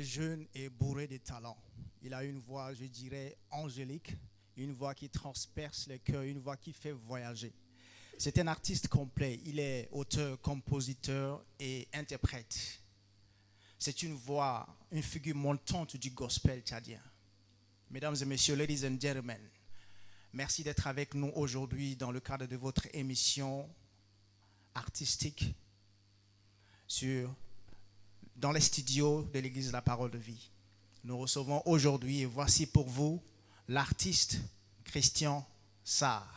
jeune et bourré de talent. Il a une voix, je dirais, angélique, une voix qui transperce les cœurs, une voix qui fait voyager. C'est un artiste complet. Il est auteur, compositeur et interprète. C'est une voix, une figure montante du gospel tchadien. Mesdames et messieurs, ladies and gentlemen, merci d'être avec nous aujourd'hui dans le cadre de votre émission artistique dans les studios de l'Église de la Parole de Vie. Nous recevons aujourd'hui, et voici pour vous, l'artiste Christian Sarr.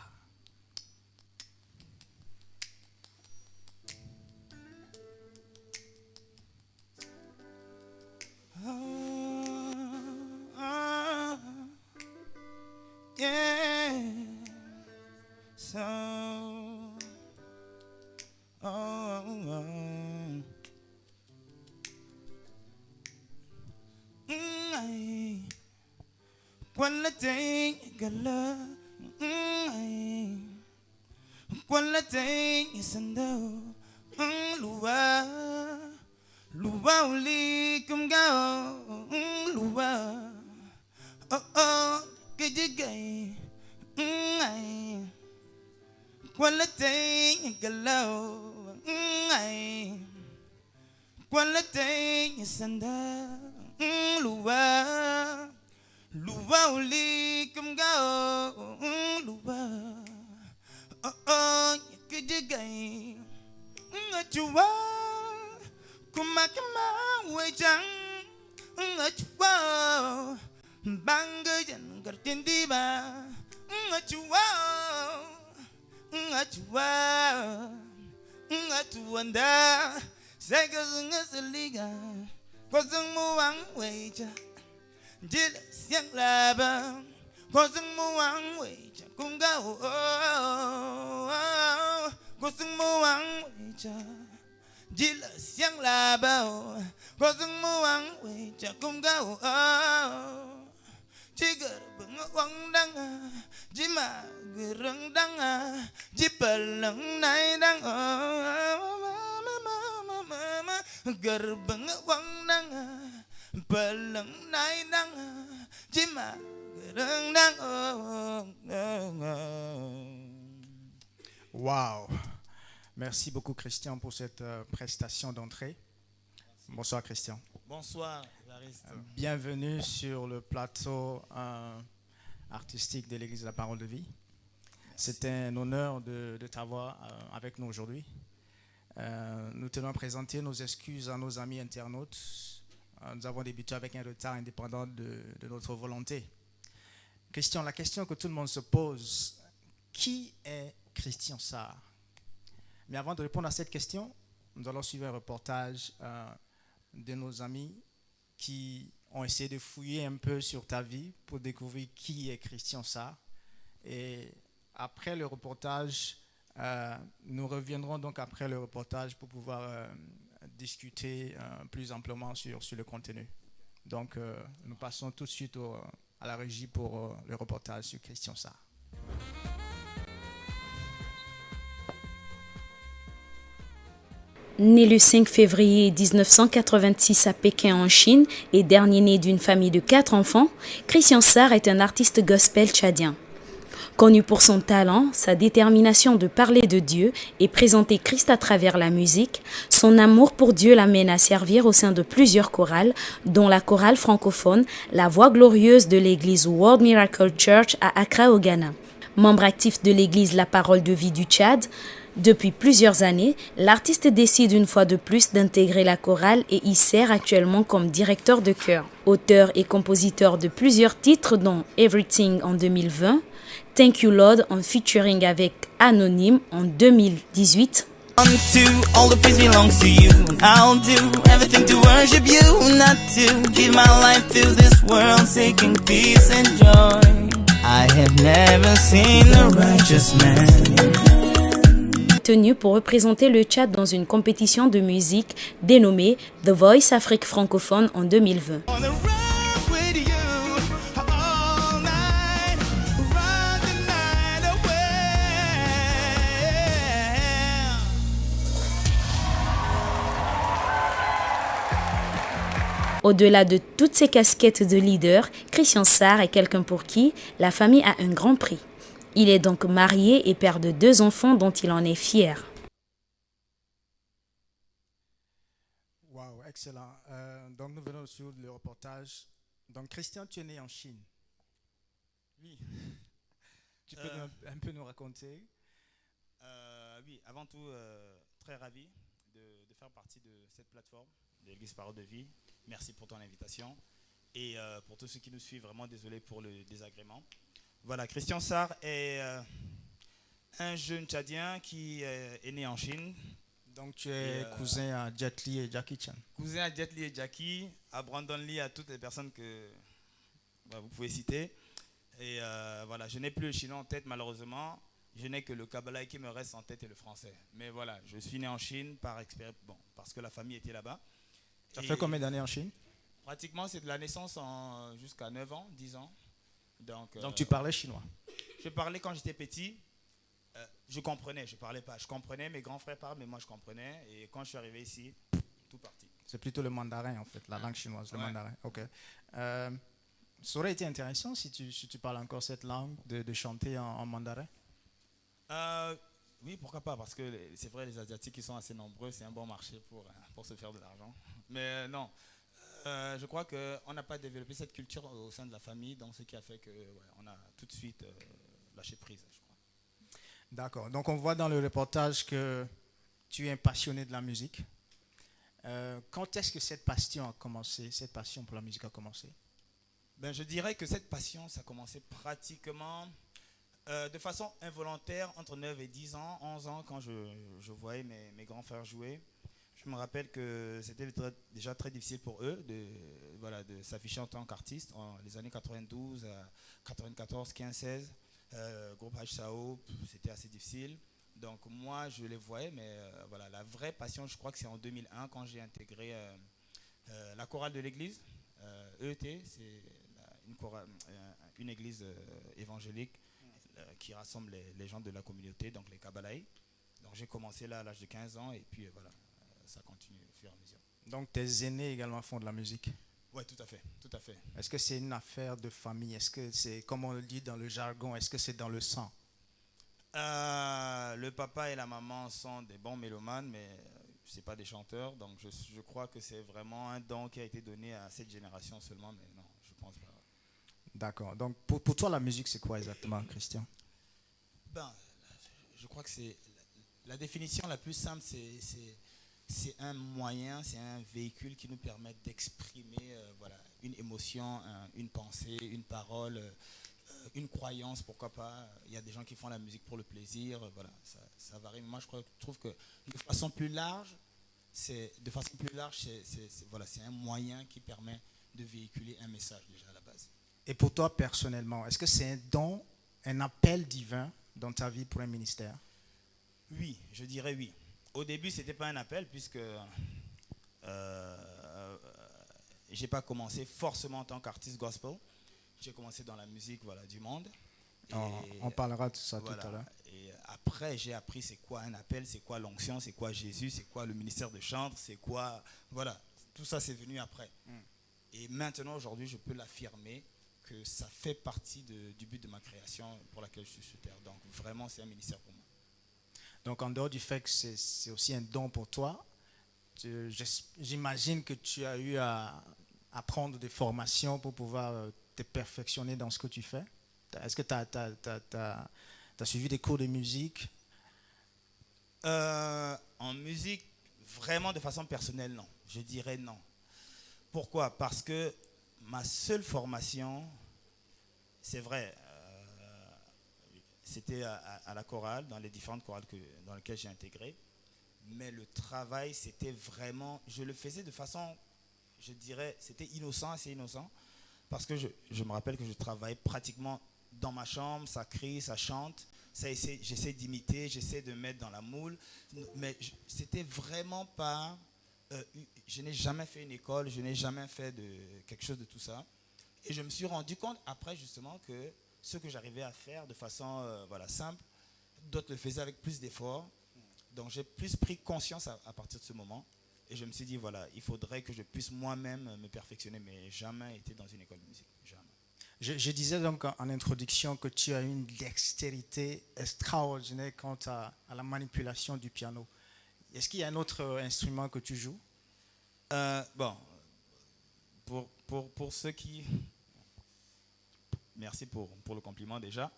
Wow! Merci beaucoup Christian pour cette prestation d'entrée. Bonsoir Christian. Bonsoir Clarisse. Bienvenue sur le plateau artistique de l'Église de la Parole de Vie. C'est un honneur de t'avoir avec nous aujourd'hui. Nous tenons à présenter nos excuses à nos amis internautes. Nous avons débuté avec un retard indépendant de notre volonté. Christian, la question que tout le monde se pose, qui est Christian Sarr? Mais avant de répondre à cette question, nous allons suivre un reportage de nos amis qui ont essayé de fouiller un peu sur ta vie pour découvrir qui est Christian Sarr. Et après le reportage, nous reviendrons donc après le reportage pour pouvoir discuter plus amplement sur le contenu. Donc, nous passons tout de suite à la régie pour le reportage sur Christian Sarr. Né le 5 février 1986 à Pékin en Chine et dernier né d'une famille de 4 enfants, Christian Sarr est un artiste gospel tchadien. Connu pour son talent, sa détermination de parler de Dieu et présenter Christ à travers la musique, son amour pour Dieu l'amène à servir au sein de plusieurs chorales, dont la chorale francophone La Voix Glorieuse de l'église World Miracle Church à Accra au Ghana. Membre actif de l'église La Parole de Vie du Tchad, depuis plusieurs années, l'artiste décide une fois de plus d'intégrer la chorale et y sert actuellement comme directeur de chœur. Auteur et compositeur de plusieurs titres dont Everything en 2020, Thank You Lord en featuring avec Anonyme en 2018. Unto all the praise belongs to you. I'll do everything to worship you, not to give my life to this world, seeking peace and joy. I have never seen a righteous man. Tenu pour représenter le Tchad dans une compétition de musique dénommée The Voice Afrique francophone en 2020. Au-delà de toutes ces casquettes de leader, Christian Sarr est quelqu'un pour qui la famille a un grand prix. Il est donc marié et père de 2 enfants dont il en est fier. Wow, excellent. Donc nous venons sur le reportage. Donc Christian, tu es né en Chine. Oui. Tu peux un peu nous raconter? Oui, avant tout, très ravi de faire partie de cette plateforme de l'Église Parole de Vie. Merci pour ton invitation. Et pour tous ceux qui nous suivent, vraiment désolé pour le désagrément. Voilà, Christian Sarr est un jeune Tchadien qui est né en Chine. Donc tu es cousin à Jet Li et Jackie Chan. Cousin à Jet Li et Jackie, à Brandon Lee, à toutes les personnes que vous pouvez citer. Et voilà, je n'ai plus le chinois en tête malheureusement. Je n'ai que le kabbalah qui me reste en tête et le français. Mais voilà, je suis né en Chine parce que la famille était là-bas. Ça fait combien d'années en Chine? Pratiquement, c'est de la naissance jusqu'à 9 ans, 10 ans. Donc tu parlais chinois? Je parlais quand j'étais petit. Je comprenais, je ne parlais pas. Je comprenais, mes grands frères parlent, mais moi je comprenais. Et quand je suis arrivé ici, tout parti. C'est plutôt le mandarin en fait, la langue chinoise, le mandarin. Ok. Ça aurait été intéressant si tu parles encore cette langue, de chanter en mandarin. Oui, pourquoi pas, parce que c'est vrai, les Asiatiques qui sont assez nombreux, c'est un bon marché pour se faire de l'argent. Mais non, je crois qu'on n'a pas développé cette culture au sein de la famille, donc ce qui a fait qu'on a tout de suite lâché prise, je crois. D'accord, donc on voit dans le reportage que tu es un passionné de la musique. Quand est-ce que cette passion a commencé, cette passion pour la musique a commencé? Ben, je dirais que cette passion, ça a commencé pratiquement de façon involontaire entre 9 et 10 ans, 11 ans, quand je voyais mes grands frères jouer. Je me rappelle que c'était déjà très difficile pour eux de s'afficher en tant qu'artiste. En les années 92, 94, 15, 16, groupe HSAO, c'était assez difficile. Donc moi, je les voyais, mais voilà, la vraie passion, je crois que c'est en 2001 quand j'ai intégré la chorale de l'église. EET, c'est une église évangélique qui rassemble les gens de la communauté, donc les Kabbalaïs. Donc j'ai commencé là à l'âge de 15 ans et puis voilà, ça continue au fur et à mesure. Donc tes aînés également font de la musique? Oui, tout à fait, tout à fait. Est-ce que c'est une affaire de famille? Est-ce que c'est, comme on le dit dans le jargon, est-ce que c'est dans le sang? Le papa et la maman sont des bons mélomanes, mais ce n'est pas des chanteurs. Donc je crois que c'est vraiment un don qui a été donné à cette génération seulement, mais non, je pense pas. D'accord. Donc pour toi, la musique, c'est quoi exactement, Christian? Ben, je crois que c'est la définition la plus simple, c'est un moyen, c'est un véhicule qui nous permet d'exprimer voilà, une émotion, une pensée, une parole, une croyance, pourquoi pas. Il y a des gens qui font la musique pour le plaisir, voilà, ça varie. Mais moi, je trouve que de façon plus large, c'est voilà, c'est un moyen qui permet de véhiculer un message déjà à la base. Et pour toi personnellement, est-ce que c'est un don, un appel divin dans ta vie pour un ministère? Oui, je dirais oui. Au début, ce n'était pas un appel puisque je n'ai pas commencé forcément en tant qu'artiste gospel. J'ai commencé dans la musique du monde. Et on parlera de ça voilà, tout à l'heure. Et après, j'ai appris c'est quoi un appel, c'est quoi l'onction, c'est quoi Jésus, c'est quoi le ministère de chant, c'est quoi... Voilà, tout ça c'est venu après. Et maintenant, aujourd'hui, je peux l'affirmer que ça fait partie du but de ma création pour laquelle je suis sur Terre. Donc vraiment, c'est un ministère pour moi. Donc en dehors du fait que c'est aussi un don pour toi, j'imagine que tu as eu à prendre des formations pour pouvoir te perfectionner dans ce que tu fais. Est-ce que tu as suivi des cours de musique? En musique, vraiment de façon personnelle, non. Je dirais non. Pourquoi? Parce que ma seule formation, c'est vrai, c'était à la chorale, dans les différentes chorales dans lesquelles j'ai intégré. Mais le travail, c'était vraiment... Je le faisais de façon, je dirais, c'était innocent, assez innocent. Parce que je me rappelle que je travaillais pratiquement dans ma chambre, ça crie, ça chante. J'essaie d'imiter, j'essaie de mettre dans la moule. Mais c'était vraiment pas... je n'ai jamais fait une école, je n'ai jamais fait quelque chose de tout ça. Et je me suis rendu compte après justement que ce que j'arrivais à faire de façon simple, d'autres le faisaient avec plus d'efforts. Donc j'ai plus pris conscience à partir de ce moment. Et je me suis dit, voilà, il faudrait que je puisse moi-même me perfectionner, mais jamais été dans une école de musique. Jamais. Je disais donc en introduction que tu as une dextérité extraordinaire quant à la manipulation du piano. Est-ce qu'il y a un autre instrument que tu joues? Bon, pour ceux qui... Merci pour le compliment déjà.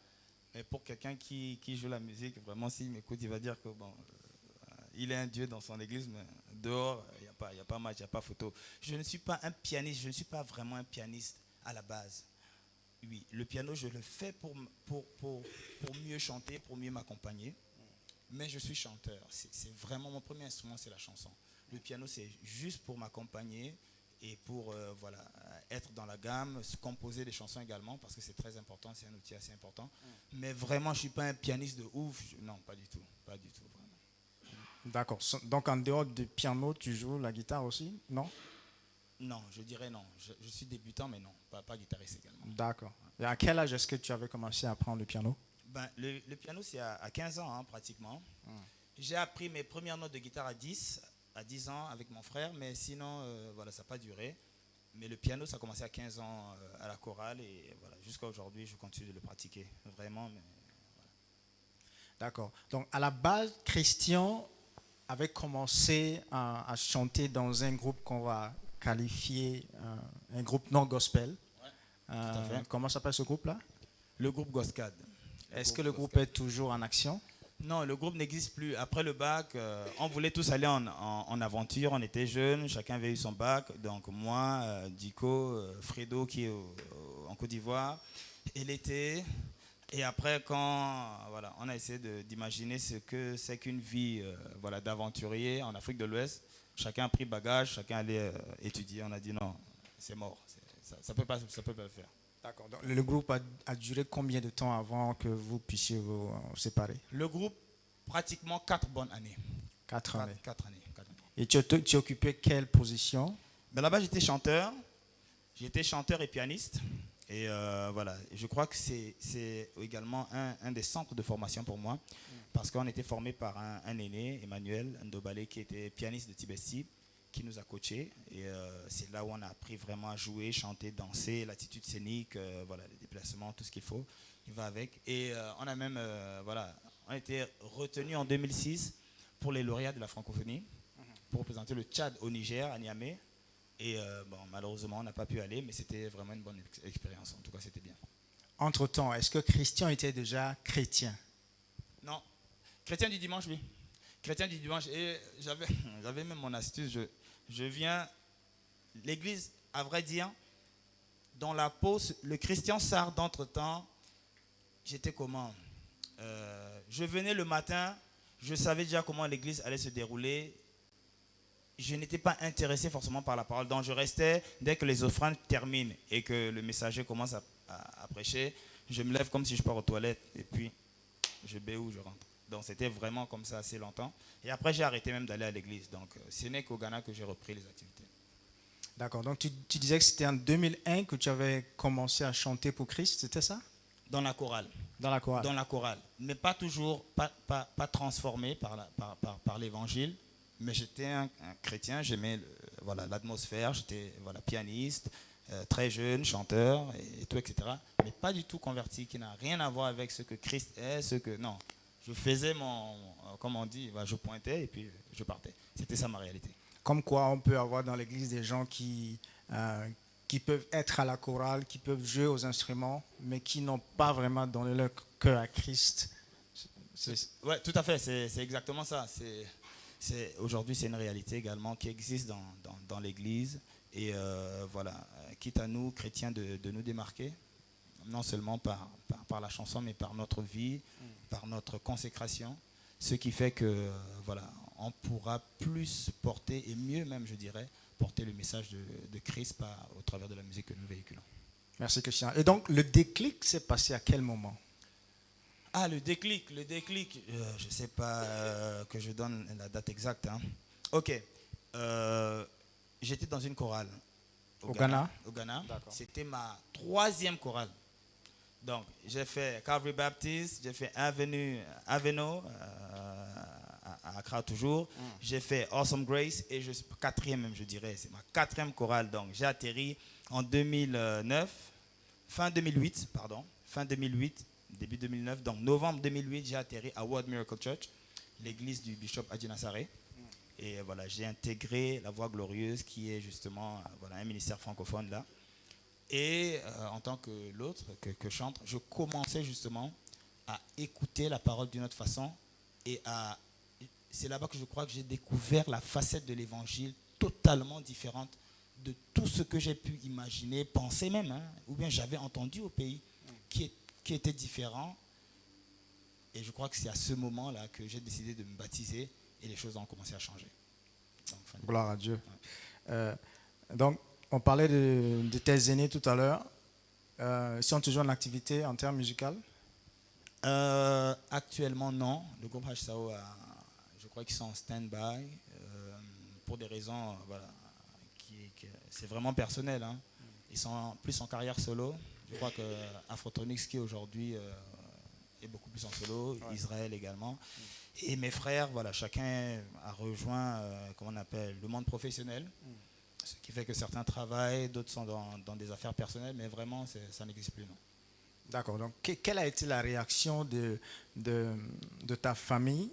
Mais pour quelqu'un qui joue la musique, vraiment, s'il m'écoute, il va dire que bon, il est un dieu dans son église, mais dehors, il n'y a pas match, il n'y a pas photo. Je ne suis pas un pianiste, je ne suis pas vraiment un pianiste à la base. Oui, le piano, je le fais pour mieux chanter, pour mieux m'accompagner. Mais je suis chanteur. C'est vraiment mon premier instrument, c'est la chanson. Le piano, c'est juste pour m'accompagner et pour voilà, être dans la gamme, composer des chansons également, parce que c'est très important, c'est un outil assez important. Mais vraiment, je ne suis pas un pianiste de ouf. Non, pas du tout. Pas du tout, vraiment. D'accord. Donc en dehors du piano, tu joues la guitare aussi? Non? Non, je dirais non. Je suis débutant, mais non, pas guitariste également. D'accord. Et à quel âge est-ce que tu avais commencé à apprendre le piano? Ben, le piano, c'est à 15 ans, hein, pratiquement. J'ai appris mes premières notes de guitare à 10 ans avec mon frère, mais sinon, voilà, ça n'a pas duré. Mais le piano, ça a commencé à 15 ans à la chorale et voilà, jusqu'à aujourd'hui, je continue de le pratiquer. Vraiment, mais voilà. D'accord. Donc à la base, Christian avait commencé à chanter dans un groupe qu'on va qualifier un groupe non gospel. Tout à fait. Comment s'appelle ce groupe-là? Le groupe Goscad. Est-ce que le groupe est toujours en action? Non, le groupe n'existe plus. Après le bac, on voulait tous aller en aventure. On était jeunes, chacun avait eu son bac. Donc moi, Dico, Fredo qui est en Côte d'Ivoire. Et l'été. Et après, quand voilà, on a essayé d'imaginer ce que c'est qu'une vie voilà, d'aventurier en Afrique de l'Ouest, chacun a pris bagage, chacun allait étudier. On a dit non, c'est mort. Ça ne peut pas le faire. D'accord. Donc, le groupe a duré combien de temps avant que vous puissiez vous séparer? Le groupe, pratiquement 4 bonnes années. 4 années. 4 années. Et tu occupais quelle position? Ben là-bas, j'étais chanteur. J'étais chanteur et pianiste. Et voilà, je crois que c'est également un des centres de formation pour moi. Parce qu'on était formé par un aîné, Emmanuel Ndobale, qui était pianiste de Tibesti, qui nous a coachés. Et c'est là où on a appris vraiment à jouer, chanter, danser, l'attitude scénique, voilà, les déplacements, tout ce qu'il faut. Il va avec. Et on a même, voilà, on a été retenus en 2006 pour les lauréats de la francophonie, pour représenter le Tchad au Niger, à Niamey. Et bon, malheureusement, on n'a pas pu aller, mais c'était vraiment une bonne expérience. En tout cas, c'était bien. Entre-temps, est-ce que Christian était déjà chrétien? Non. Chrétien du dimanche, oui. Chrétien du dimanche. Et j'avais même mon astuce. Je viens, l'église, à vrai dire, dans la peau, le Christian Sarr d'entre-temps, j'étais comment? Je venais le matin, je savais déjà comment l'église allait se dérouler. Je n'étais pas intéressé forcément par la parole. Donc je restais, dès que les offrandes terminent et que le messager commence à prêcher, je me lève comme si je pars aux toilettes et puis je béou, je rentre. Donc c'était vraiment comme ça assez longtemps. Et après j'ai arrêté même d'aller à l'église. Donc ce n'est qu'au Ghana que j'ai repris les activités. D'accord. Donc tu disais que c'était en 2001 que tu avais commencé à chanter pour Christ, c'était ça? Dans la chorale. Dans la chorale. Dans la chorale. Mais pas toujours, pas transformé par l'évangile. Mais j'étais un chrétien, j'aimais voilà, l'atmosphère, j'étais voilà, pianiste, très jeune, chanteur, et tout, etc. Mais pas du tout converti, qui n'a rien à voir avec ce que Christ est, non. Je faisais comme on dit, je pointais et puis je partais. C'était ça ma réalité. Comme quoi on peut avoir dans l'église des gens qui peuvent être à la chorale, qui peuvent jouer aux instruments, mais qui n'ont pas vraiment donné leur cœur à Christ. Oui, tout à fait, c'est exactement ça. Aujourd'hui, c'est une réalité également qui existe dans l'Église. Et voilà, quitte à nous, chrétiens, de nous démarquer, non seulement par la chanson, mais par notre vie, par notre consécration. Ce qui fait que, voilà, on pourra plus porter, et mieux même, je dirais, porter le message de Christ au travers de la musique que nous véhiculons. Merci, Christian. Et donc, le déclic s'est passé à quel moment? Ah, le déclic, je ne sais pas que je donne la date exacte. Hein. Ok, j'étais dans une chorale au Ghana. Au Ghana. C'était ma 3e chorale. Donc, j'ai fait Calvary Baptist, j'ai fait Aveno à Accra toujours. J'ai fait Awesome Grace et je suis quatrième même, je dirais. C'est ma quatrième chorale. Donc j'ai atterri en 2009, fin 2008, début 2009. Donc novembre 2008, j'ai atterri à World Miracle Church, l'église du bishop Adjina Saré. Et voilà, j'ai intégré la Voix Glorieuse qui est justement voilà, un ministère francophone là. Et en tant que l'autre, que chantre, je commençais justement à écouter la parole d'une autre façon. Et c'est là-bas que je crois que j'ai découvert la facette de l'évangile totalement différente de tout ce que j'ai pu imaginer, penser même, hein, ou bien j'avais entendu au pays, qui était différent. Et je crois que c'est à ce moment-là que j'ai décidé de me baptiser et les choses ont commencé à changer. Donc, gloire à Dieu. Ouais. Donc, on parlait de tes aînés tout à l'heure. Ils sont toujours en activité en termes musicaux? Actuellement, non. Le groupe HSAO, je crois qu'ils sont en stand-by pour des raisons, voilà, c'est vraiment personnel. Hein. Ils sont plus en carrière solo. Je crois que Afrotronics, qui aujourd'hui est beaucoup plus en solo, ouais. Israël également. Et mes frères, voilà, chacun a rejoint, comment on appelle, le monde professionnel. Ce qui fait que certains travaillent, d'autres sont dans des affaires personnelles, mais vraiment, ça n'existe plus, non. D'accord. Donc, quelle a été la réaction de ta famille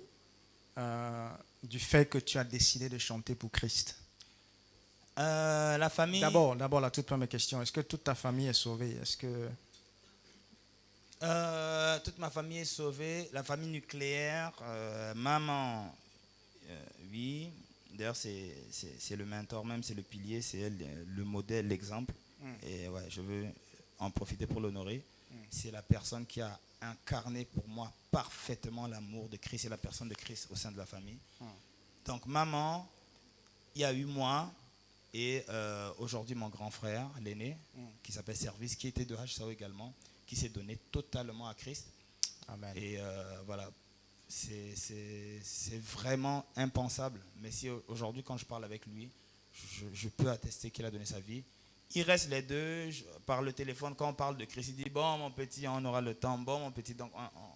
du fait que tu as décidé de chanter pour Christ? La famille... D'abord, la toute première question. Est-ce que toute ta famille est sauvée? Est-ce que... toute ma famille est sauvée. La famille nucléaire, maman, oui. D'ailleurs, c'est le mentor même, c'est le pilier, c'est elle, le modèle, l'exemple. Et ouais, je veux en profiter pour l'honorer. C'est la personne qui a incarné pour moi parfaitement l'amour de Christ et la personne de Christ au sein de la famille. Donc maman, il y a eu moi et aujourd'hui mon grand frère, l'aîné, qui s'appelle Service, qui était de HSAO également, qui s'est donné totalement à Christ. Amen. Et voilà, c'est vraiment impensable. Mais si aujourd'hui, quand je parle avec lui, je peux attester qu'il a donné sa vie. Il reste les deux, par le téléphone, quand on parle de Christ, il dit, bon mon petit, on aura le temps, bon mon petit, donc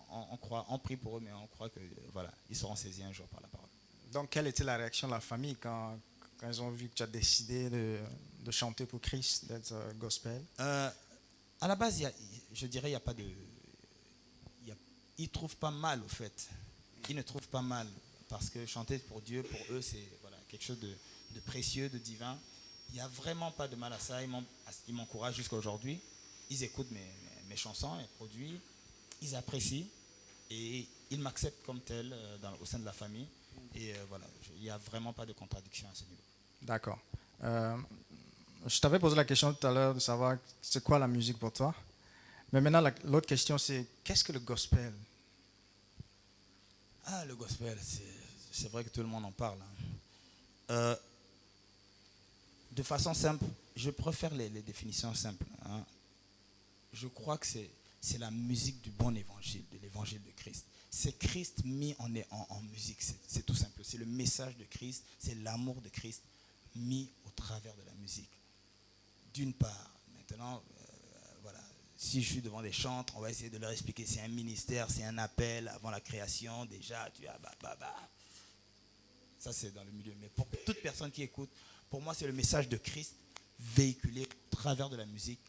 on prie pour eux, mais on croit que voilà, ils seront saisis un jour par la parole. Donc quelle était la réaction de la famille quand ils ont vu que tu as décidé de chanter pour Christ, d'être gospel? À la base, je dirais, il n'y a pas de... Ils ne trouvent pas mal, au fait. Ils ne trouvent pas mal, parce que chanter pour Dieu, pour eux, c'est voilà, quelque chose de précieux, de divin. Il n'y a vraiment pas de mal à ça. Ils m'encouragent jusqu'à aujourd'hui. Ils écoutent mes chansons, mes produits. Ils apprécient et ils m'acceptent comme tel au sein de la famille. Et voilà, il n'y a vraiment pas de contradiction à ce niveau. D'accord. Je t'avais posé la question tout à l'heure de savoir c'est quoi la musique pour toi. Mais maintenant, l'autre question, c'est qu'est-ce que le gospel? Ah, le gospel, c'est vrai que tout le monde en parle. Hein. De façon simple, je préfère les définitions simples. Hein. Je crois que c'est la musique du bon évangile, de l'évangile de Christ. C'est Christ mis en musique, c'est tout simple. C'est le message de Christ, c'est l'amour de Christ mis au travers de la musique. D'une part, maintenant, voilà, si je suis devant des chantres, on va essayer de leur expliquer c'est un ministère, c'est un appel avant la création, déjà, tu as Ça, c'est dans le milieu. Mais pour toute personne qui écoute, pour moi, c'est le message de Christ véhiculé au travers de la musique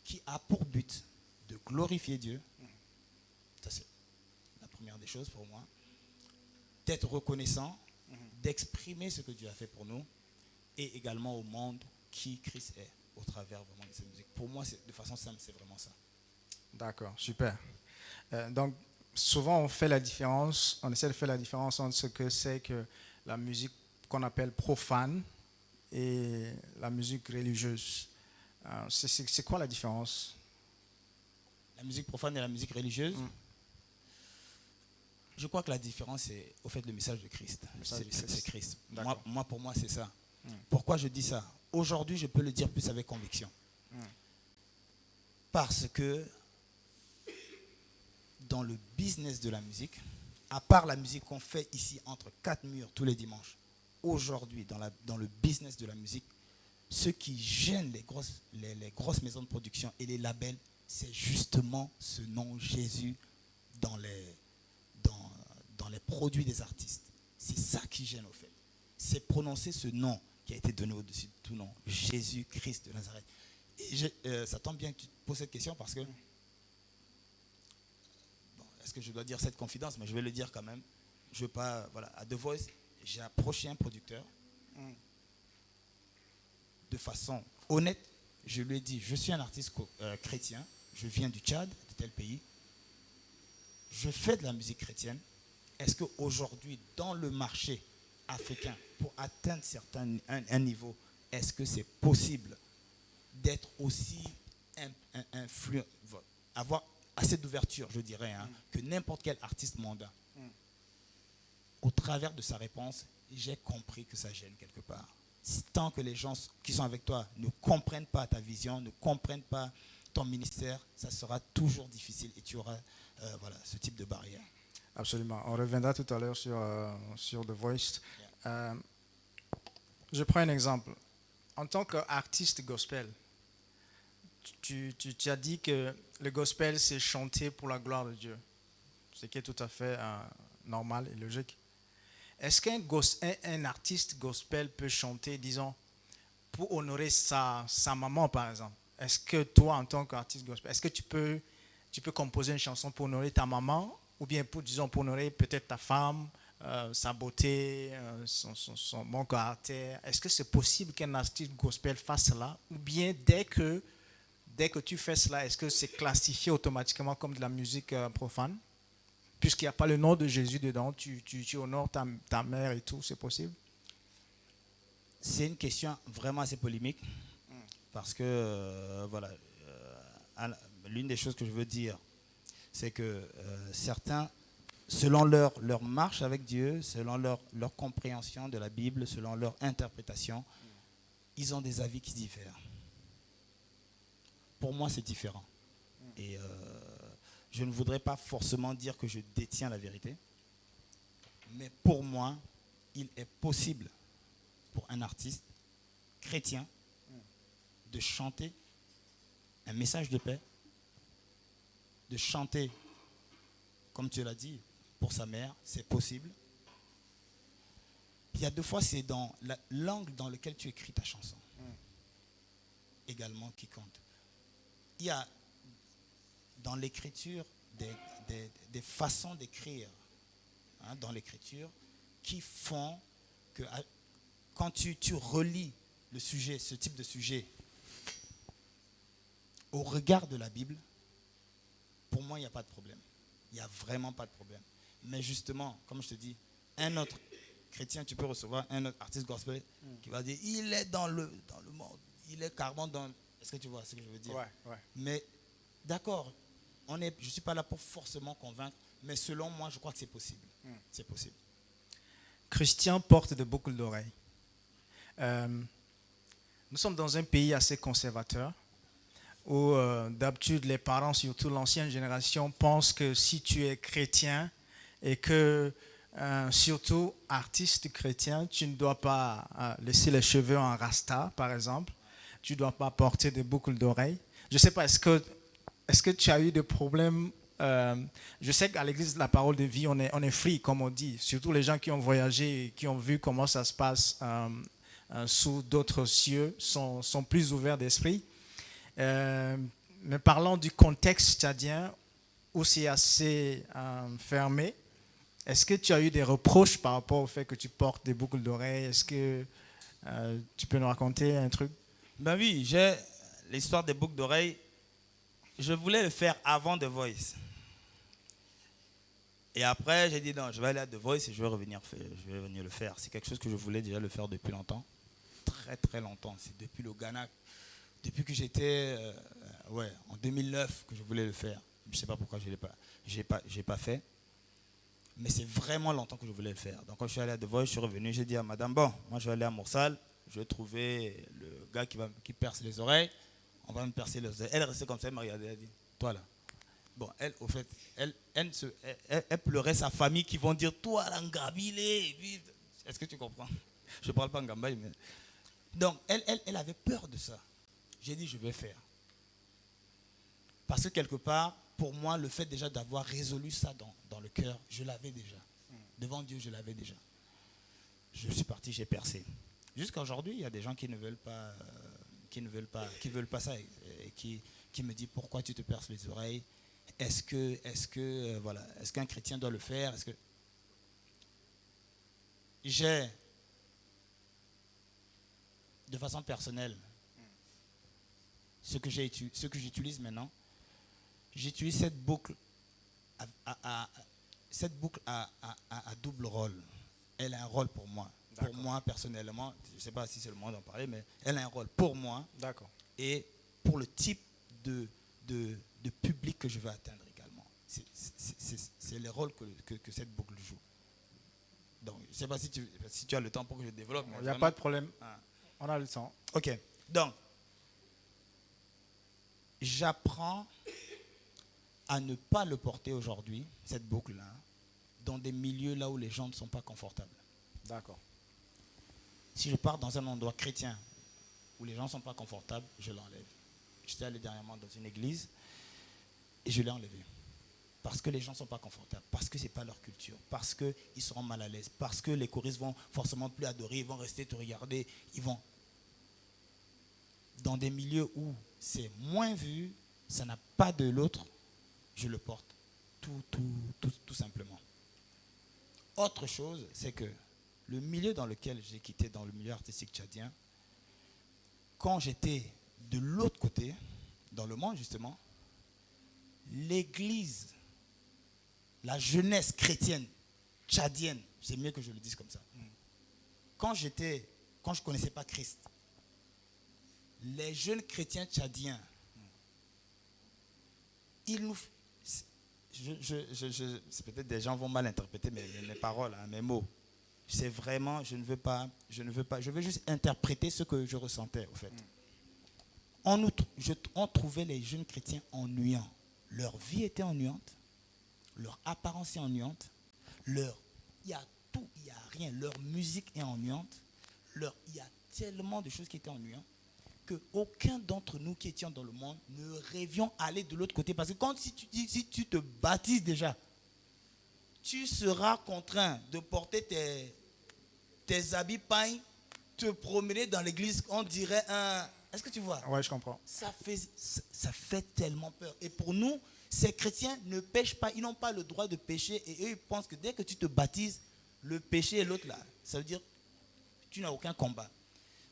qui a pour but de glorifier Dieu. Ça, c'est la première des choses pour moi. D'être reconnaissant, d'exprimer ce que Dieu a fait pour nous et également au monde qui Christ est au travers vraiment de cette musique. Pour moi, de façon simple, c'est vraiment ça. D'accord, super. Donc, souvent, on essaie de faire la différence entre ce que c'est que la musique qu'on appelle profane et la musique religieuse. C'est quoi la différence? La musique profane et la musique religieuse, je crois que la différence, c'est au fait le message de Christ. C'est Christ. Moi, pour moi, c'est ça. Pourquoi je dis ça? Aujourd'hui, je peux le dire plus avec conviction. Parce que dans le business de la musique, à part la musique qu'on fait ici entre quatre murs tous les dimanches, aujourd'hui, dans le business de la musique, ce qui gêne les grosses maisons de production et les labels, c'est justement ce nom Jésus dans les produits des artistes. C'est ça qui gêne, au fait. C'est prononcer ce nom qui a été donné au-dessus de tout nom, Jésus-Christ de Nazareth. Et ça tombe bien que tu te poses cette question parce que, bon, est-ce que je dois dire cette confidence, mais je vais le dire quand même. Je veux pas, voilà, à The Voice, j'ai approché un producteur de façon honnête. Je lui ai dit, je suis un artiste chrétien, je viens du Tchad, de tel pays, je fais de la musique chrétienne. Est-ce qu'aujourd'hui, dans le marché africain, pour atteindre un niveau, est-ce que c'est possible d'être aussi influent, avoir assez d'ouverture, je dirais, que n'importe quel artiste mondain? Au travers de sa réponse, j'ai compris que ça gêne quelque part. Tant que les gens qui sont avec toi ne comprennent pas ta vision, ne comprennent pas ton ministère, ça sera toujours difficile et tu auras voilà, ce type de barrière. Absolument. On reviendra tout à l'heure sur The Voice. Je prends un exemple. En tant qu'artiste gospel, tu as dit que le gospel, c'est chanter pour la gloire de Dieu. Ce qui est tout à fait normal et logique. Est-ce qu'un artiste gospel peut chanter, disons, pour honorer sa maman, par exemple? Est-ce que toi, en tant qu'artiste gospel, est-ce que tu peux composer une chanson pour honorer ta maman ou bien pour honorer peut-être ta femme, sa beauté, son bon caractère? Est-ce que c'est possible qu'un artiste gospel fasse cela? Ou bien dès que tu fais cela, est-ce que c'est classifié automatiquement comme de la musique profane? Puisqu'il n'y a pas le nom de Jésus dedans, tu honores ta mère et tout, c'est possible? C'est une question vraiment assez polémique. Parce que, voilà, l'une des choses que je veux dire, c'est que certains, selon leur marche avec Dieu, selon leur compréhension de la Bible, selon leur interprétation, ils ont des avis qui diffèrent. Pour moi, c'est différent. Et je ne voudrais pas forcément dire que je détiens la vérité, mais pour moi, il est possible pour un artiste chrétien de chanter un message de paix, de chanter, comme tu l'as dit, pour sa mère, c'est possible. Il y a deux fois, c'est dans l'angle dans lequel tu écris ta chanson, également qui compte. Il y a dans l'écriture des façons d'écrire, dans l'écriture, qui font que quand tu relis le sujet, ce type de sujet, au regard de la Bible, pour moi, il n'y a pas de problème. Il n'y a vraiment pas de problème. Mais justement, comme je te dis, un autre chrétien, tu peux recevoir un autre artiste gospel qui va dire, il est dans le monde, il est carrément dans... Est-ce que tu vois ce que je veux dire? Ouais. Mais d'accord, je ne suis pas là pour forcément convaincre, mais selon moi, je crois que c'est possible. C'est possible. Christian porte de boucles d'oreilles. Nous sommes dans un pays assez conservateur où d'habitude les parents, surtout l'ancienne génération, pensent que si tu es chrétien et que surtout artiste chrétien, tu ne dois pas laisser les cheveux en rasta, par exemple. Tu ne dois pas porter de boucles d'oreilles. Je ne sais pas, est-ce que tu as eu des problèmes? Je sais qu'à l'église de la parole de vie, on est free, comme on dit. Surtout les gens qui ont voyagé et qui ont vu comment ça se passe sous d'autres cieux sont plus ouverts d'esprit. Mais parlons du contexte tchadien où c'est assez fermé. Est-ce que tu as eu des reproches par rapport au fait que tu portes des boucles d'oreilles? Est-ce que tu peux nous raconter un truc? Ben oui, j'ai l'histoire des boucles d'oreilles. Je voulais le faire avant The Voice. Et après, j'ai dit non, je vais aller à The Voice et je vais revenir le faire. C'est quelque chose que je voulais déjà le faire depuis longtemps. Très très longtemps. C'est depuis le Ghana. Depuis que j'étais en 2009 que je voulais le faire. Je ne sais pas pourquoi je l'ai pas fait. Mais c'est vraiment longtemps que je voulais le faire. Donc quand je suis allé à The Voice, je suis revenu, j'ai dit à madame, bon, moi je vais aller à Moursal, je vais trouver le gars qui perce les oreilles, on va me percer les oreilles. Elle est restée comme ça, elle m'a regardé, elle a dit, toi là. Bon, elle, au fait, elle pleurait sa famille qui vont dire, toi l'angabilé. Est-ce que tu comprends? Je ne parle pas ngambay, mais... Donc, elle avait peur de ça. J'ai dit, je vais faire. Parce que quelque part, pour moi, le fait déjà d'avoir résolu ça dans le cœur, je l'avais déjà. Devant Dieu, je l'avais déjà. Je suis parti, j'ai percé. Jusqu'à aujourd'hui, il y a des gens qui ne veulent pas, ça et qui me disent pourquoi tu te perces les oreilles. Est-ce qu'un chrétien doit le faire? Est-ce que j'ai, de façon personnelle, ce que j'utilise maintenant, j'utilise cette boucle à double rôle. Elle a un rôle pour moi. D'accord. Pour moi, personnellement, je ne sais pas si c'est le moment d'en parler, mais elle a un rôle pour moi. D'accord. Et pour le type de public que je veux atteindre également. C'est le rôle que cette boucle joue. Donc, je ne sais pas si tu as le temps pour que je développe. Il n'y a pas de problème. On a le temps. OK. Donc, j'apprends à ne pas le porter aujourd'hui, cette boucle-là, dans des milieux là où les gens ne sont pas confortables. D'accord. Si je pars dans un endroit chrétien où les gens ne sont pas confortables, je l'enlève. J'étais allé dernièrement dans une église et je l'ai enlevé. Parce que les gens ne sont pas confortables, parce que ce n'est pas leur culture, parce qu'ils seront mal à l'aise, parce que les choristes vont forcément plus adorer, ils vont rester te regarder, ils vont... Dans des milieux où c'est moins vu, ça n'a pas de l'autre, je le porte tout simplement. Autre chose, c'est que le milieu dans lequel j'ai quitté, dans le milieu artistique tchadien, quand j'étais de l'autre côté, dans le monde justement, l'église, la jeunesse chrétienne tchadienne, c'est mieux que je le dise comme ça. Quand je ne connaissais pas Christ, les jeunes chrétiens tchadiens, ils nous... c'est peut-être des gens vont mal interpréter mes paroles, mes mots. C'est vraiment, je veux juste interpréter ce que je ressentais au fait. On trouvait les jeunes chrétiens ennuyants. Leur vie était ennuyante, leur apparence est ennuyante, il y a tout, il n'y a rien. Leur musique est ennuyante, il y a tellement de choses qui étaient ennuyantes qu'aucun d'entre nous qui étions dans le monde ne rêvions aller de l'autre côté. Parce que si tu te baptises déjà, tu seras contraint de porter tes habits païens, te promener dans l'église, on dirait un... Est-ce que tu vois? Ouais, je comprends. Ça fait tellement peur. Et pour nous, ces chrétiens ne pêchent pas, ils n'ont pas le droit de pécher. Et eux, ils pensent que dès que tu te baptises, le péché est l'autre là. Ça veut dire que tu n'as aucun combat.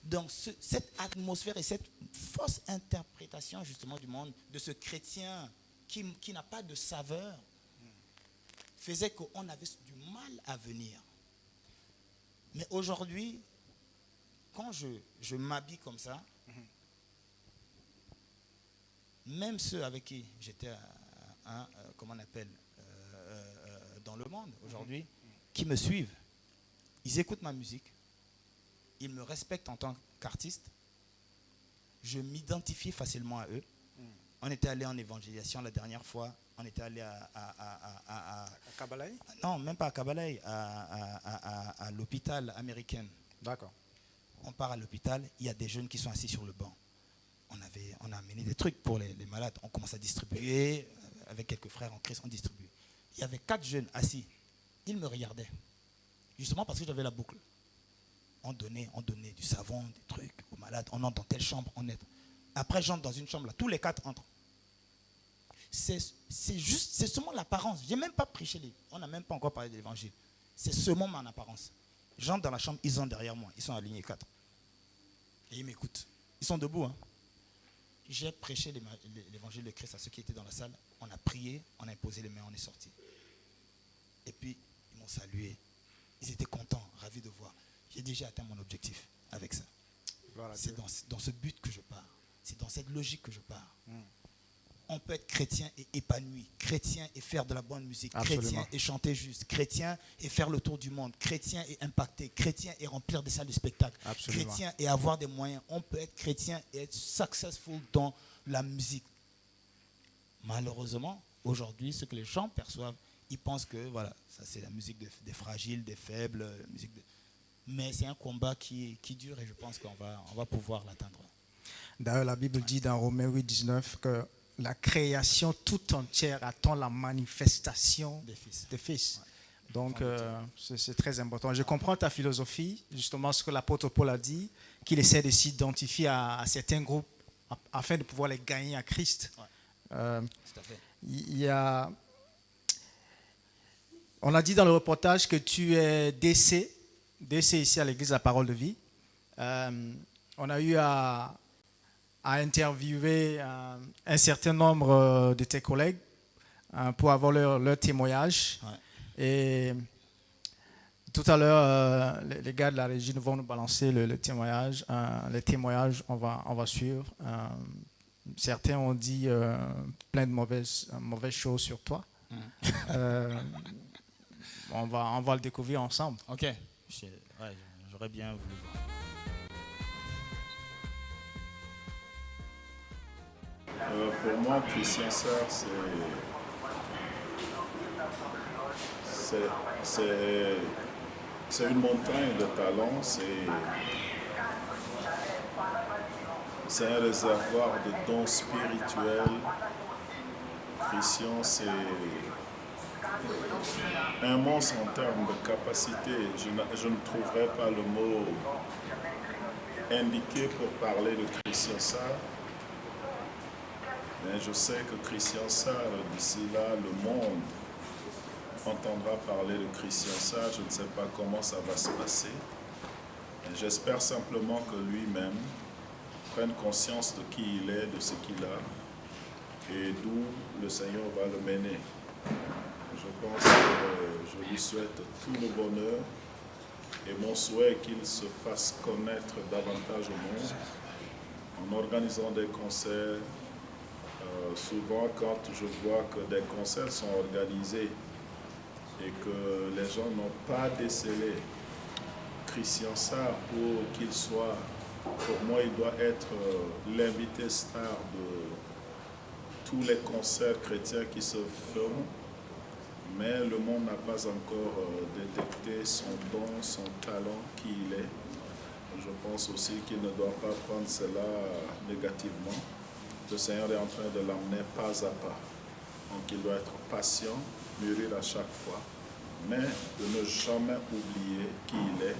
Donc, cette atmosphère et cette fausse interprétation justement du monde, de ce chrétien qui n'a pas de saveur, faisait qu'on avait du mal à venir. Mais aujourd'hui, quand je m'habille comme ça, même ceux avec qui j'étais comment on appelle, dans le monde aujourd'hui, qui me suivent, ils écoutent ma musique, ils me respectent en tant qu'artiste, je m'identifie facilement à eux. On était allé en évangélisation la dernière fois, on était allé à Kabalaï? Non, même pas à Kabalaï, à l'hôpital américain. D'accord. On part à l'hôpital, il y a des jeunes qui sont assis sur le banc. On a amené des trucs pour les malades, on commence à distribuer, avec quelques frères en Christ, on distribue. Il y avait 4 jeunes assis, ils me regardaient, justement parce que j'avais la boucle. On donnait du savon, des trucs aux malades, on entre dans telle chambre, Après, j'entre dans une chambre, là, tous les 4 entrent. C'est seulement l'apparence. Je n'ai même pas prêché, on n'a même pas encore parlé de l'évangile. C'est seulement mon apparence. J'entre dans la chambre, ils sont derrière moi, ils sont alignés 4. Et ils m'écoutent. Ils sont debout. Hein. J'ai prêché l'évangile de Christ à ceux qui étaient dans la salle. On a prié, on a imposé les mains, on est sorti. Et puis, ils m'ont salué. Ils étaient contents, ravis de voir. J'ai déjà atteint mon objectif avec ça. Voilà, c'est dans ce but que je pars. C'est dans cette logique que je pars. On peut être chrétien et épanoui, chrétien et faire de la bonne musique, absolument, chrétien et chanter juste, chrétien et faire le tour du monde, chrétien et impacter, chrétien et remplir des salles de spectacle, absolument, chrétien et avoir des moyens. On peut être chrétien et être successful dans la musique. Malheureusement, aujourd'hui, ce que les gens perçoivent, ils pensent que voilà, ça c'est la musique des fragiles, des faibles, mais c'est un combat qui dure et je pense qu'on va pouvoir l'atteindre. D'ailleurs, la Bible dit dans Romains 8, 19 que la création tout entière attend la manifestation des fils. Ouais. Donc, c'est très important. Je comprends ta philosophie, justement ce que l'apôtre Paul a dit, qu'il essaie de s'identifier à certains groupes afin de pouvoir les gagner à Christ. Ouais. Tout à fait. On a dit dans le reportage que tu es DC ici à l'église La Parole de Vie. On a eu à interviewer un certain nombre de tes collègues pour avoir leur témoignage. Ouais. Et tout à l'heure, les gars de la régie vont nous balancer le témoignage. Les témoignages, on va suivre. Certains ont dit plein de mauvaises choses sur toi. On va le découvrir ensemble. Ok. J'aurais bien voulu voir. Pour moi, Christian Sarr, c'est une montagne de talents, c'est un réservoir de dons spirituels. Christian, c'est un monstre en termes de capacité. Je ne trouverai pas le mot indiqué pour parler de Christian Sarr. Mais je sais que Christian Sarr, d'ici là, le monde entendra parler de Christian Sarr. Je ne sais pas comment ça va se passer. J'espère simplement que lui-même prenne conscience de qui il est, de ce qu'il a et d'où le Seigneur va le mener. Je pense que je lui souhaite tout le bonheur et mon souhait est qu'il se fasse connaître davantage au monde en organisant des concerts. Souvent, quand je vois que des concerts sont organisés et que les gens n'ont pas décelé Christian Sarr pour qu'il soit, pour moi, il doit être l'invité star de tous les concerts chrétiens qui se feront. Mais le monde n'a pas encore détecté son don, son talent, qui il est. Je pense aussi qu'il ne doit pas prendre cela négativement. Le Seigneur est en train de l'emmener pas à pas. Donc il doit être patient, mûrir à chaque fois, mais de ne jamais oublier qui il est,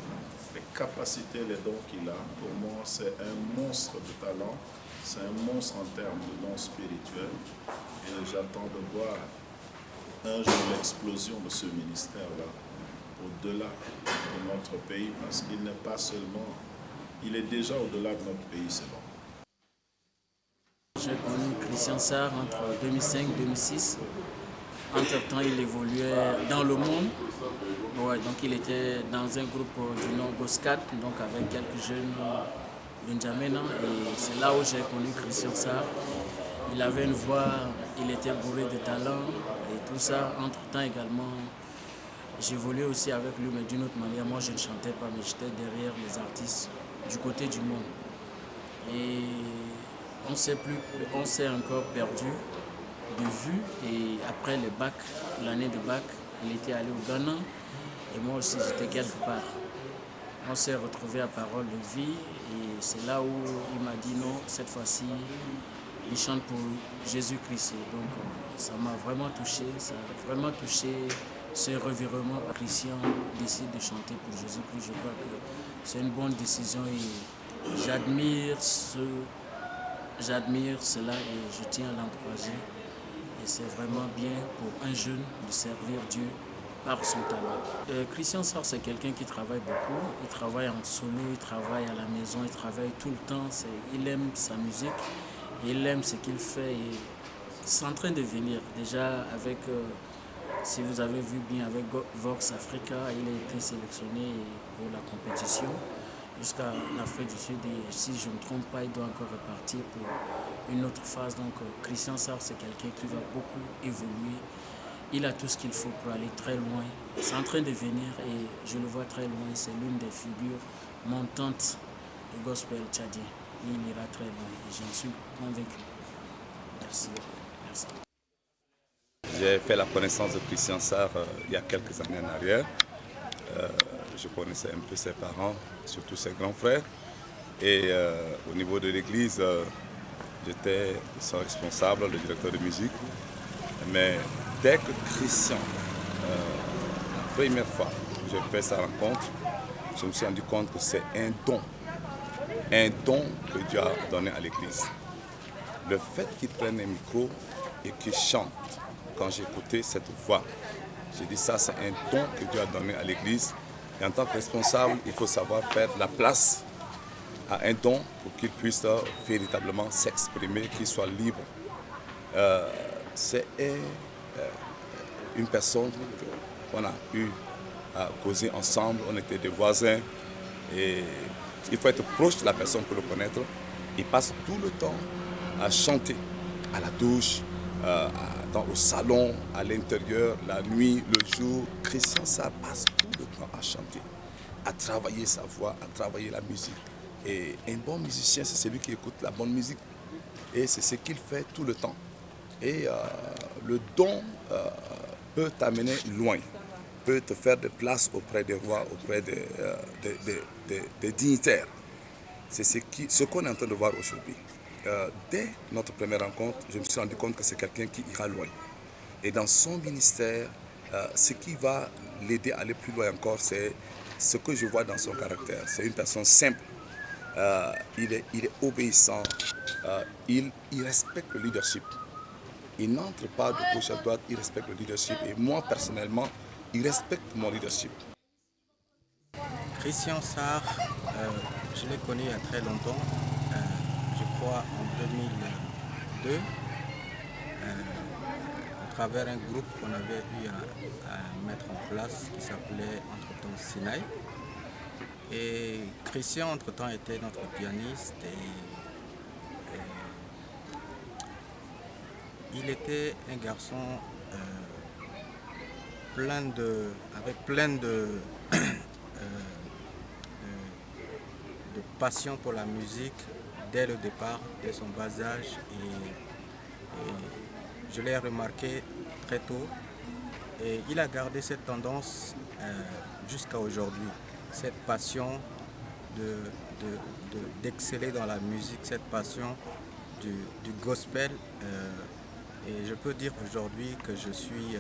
les capacités, les dons qu'il a. Pour moi, c'est un monstre de talent, c'est un monstre en termes de dons spirituels. Et j'attends de voir un jour l'explosion de ce ministère-là, au-delà de notre pays, parce qu'il n'est pas seulement, il est déjà au-delà de notre pays, c'est bon. J'ai connu Christian Sarr entre 2005 et 2006. Entre-temps, il évoluait dans le monde. Ouais, donc il était dans un groupe du nom Goscat, donc avec quelques jeunes Benjamin. Et c'est là où j'ai connu Christian Sarr. Il avait une voix, il était bourré de talent et tout ça. Entre-temps également, j'évoluais aussi avec lui, mais d'une autre manière. Moi, je ne chantais pas, mais j'étais derrière les artistes du côté du monde. Et on s'est encore perdu de vue. Et après le bac, l'année de bac, il était allé au Ghana et moi aussi j'étais quelque part. On s'est retrouvés à Parole de Vie et c'est là où il m'a dit non, cette fois-ci, il chante pour Jésus-Christ. Donc ça m'a vraiment touché, ça a vraiment touché ce revirement. Christian décide de chanter pour Jésus-Christ. Je crois que c'est une bonne décision et j'admire cela et je tiens à l'encourager. Et c'est vraiment bien pour un jeune de servir Dieu par son talent. Christian Sarr, c'est quelqu'un qui travaille beaucoup. Il travaille en solo, il travaille à la maison, il travaille tout le temps. Il aime sa musique, il aime ce qu'il fait. Et c'est en train de venir. Déjà, avec, si vous avez vu bien, avec Vox Africa, il a été sélectionné pour la compétition jusqu'à l'Afrique du Sud. Et si je ne me trompe pas, il doit encore repartir pour une autre phase. Donc Christian Sarr, c'est quelqu'un qui va beaucoup évoluer. Il a tout ce qu'il faut pour aller très loin. C'est en train de venir et je le vois très loin. C'est l'une des figures montantes du gospel tchadien. Il ira très loin et j'en suis convaincu. Merci. Merci. J'ai fait la connaissance de Christian Sarr il y a quelques années en arrière. Je connaissais un peu ses parents, surtout ses grands frères. Et au niveau de l'église, j'étais son responsable, le directeur de musique. Mais dès que Christian a première fois que j'ai fait sa rencontre, je me suis rendu compte que c'est un don que Dieu a donné à l'Église. Le fait qu'il prenne un micro et qu'il chante, quand j'ai écouté cette voix, j'ai dit ça c'est un don que Dieu a donné à l'Église. Et en tant que responsable, il faut savoir faire la place à un don pour qu'il puisse véritablement s'exprimer, qu'il soit libre. C'est une personne qu'on a eu à causer ensemble, on était des voisins et il faut être proche de la personne pour le connaître. Il passe tout le temps à chanter, à la douche, au salon, à l'intérieur, la nuit, le jour. Christian Sarr passe tout le temps à chanter, à travailler sa voix, à travailler la musique. Et un bon musicien, c'est celui qui écoute la bonne musique. Et c'est ce qu'il fait tout le temps. Et le don peut t'amener loin, peut te faire de place auprès des rois, auprès des dignitaires. C'est ce qu'on est en train de voir aujourd'hui. Dès notre première rencontre, je me suis rendu compte que c'est quelqu'un qui ira loin. Et dans son ministère, ce qui va l'aider à aller plus loin encore, c'est ce que je vois dans son caractère. C'est une personne simple. Il est obéissant. Il respecte le leadership. Il n'entre pas de gauche à droite, il respecte le leadership. Et moi, personnellement, il respecte mon leadership. Christian Sarr, je l'ai connu il y a très longtemps, je crois en 2002, à travers un groupe qu'on avait eu à mettre en place qui s'appelait Entre-temps Sinaï. Et Christian, entre-temps, était notre pianiste et il était un garçon avec plein de passion pour la musique dès le départ, dès son bas âge. Et je l'ai remarqué très tôt. Et il a gardé cette tendance jusqu'à aujourd'hui, cette passion d'exceller dans la musique, cette passion du gospel. Et je peux dire aujourd'hui que je suis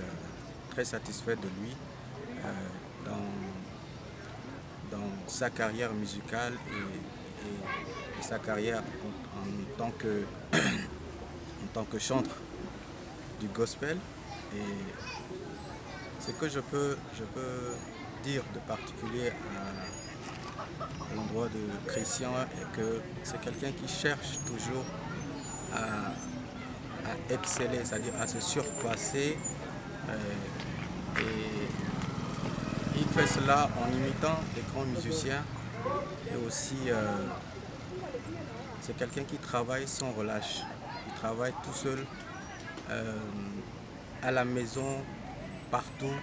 très satisfait de lui dans sa carrière musicale et sa carrière en tant que chanteur du gospel. Et ce que je peux dire de particulier à l'endroit de Christian est que c'est quelqu'un qui cherche toujours à exceller, c'est-à-dire à se surpasser. Et il fait cela en imitant des grands musiciens. Et aussi, c'est quelqu'un qui travaille sans relâche. Il travaille tout seul, à la maison, partout,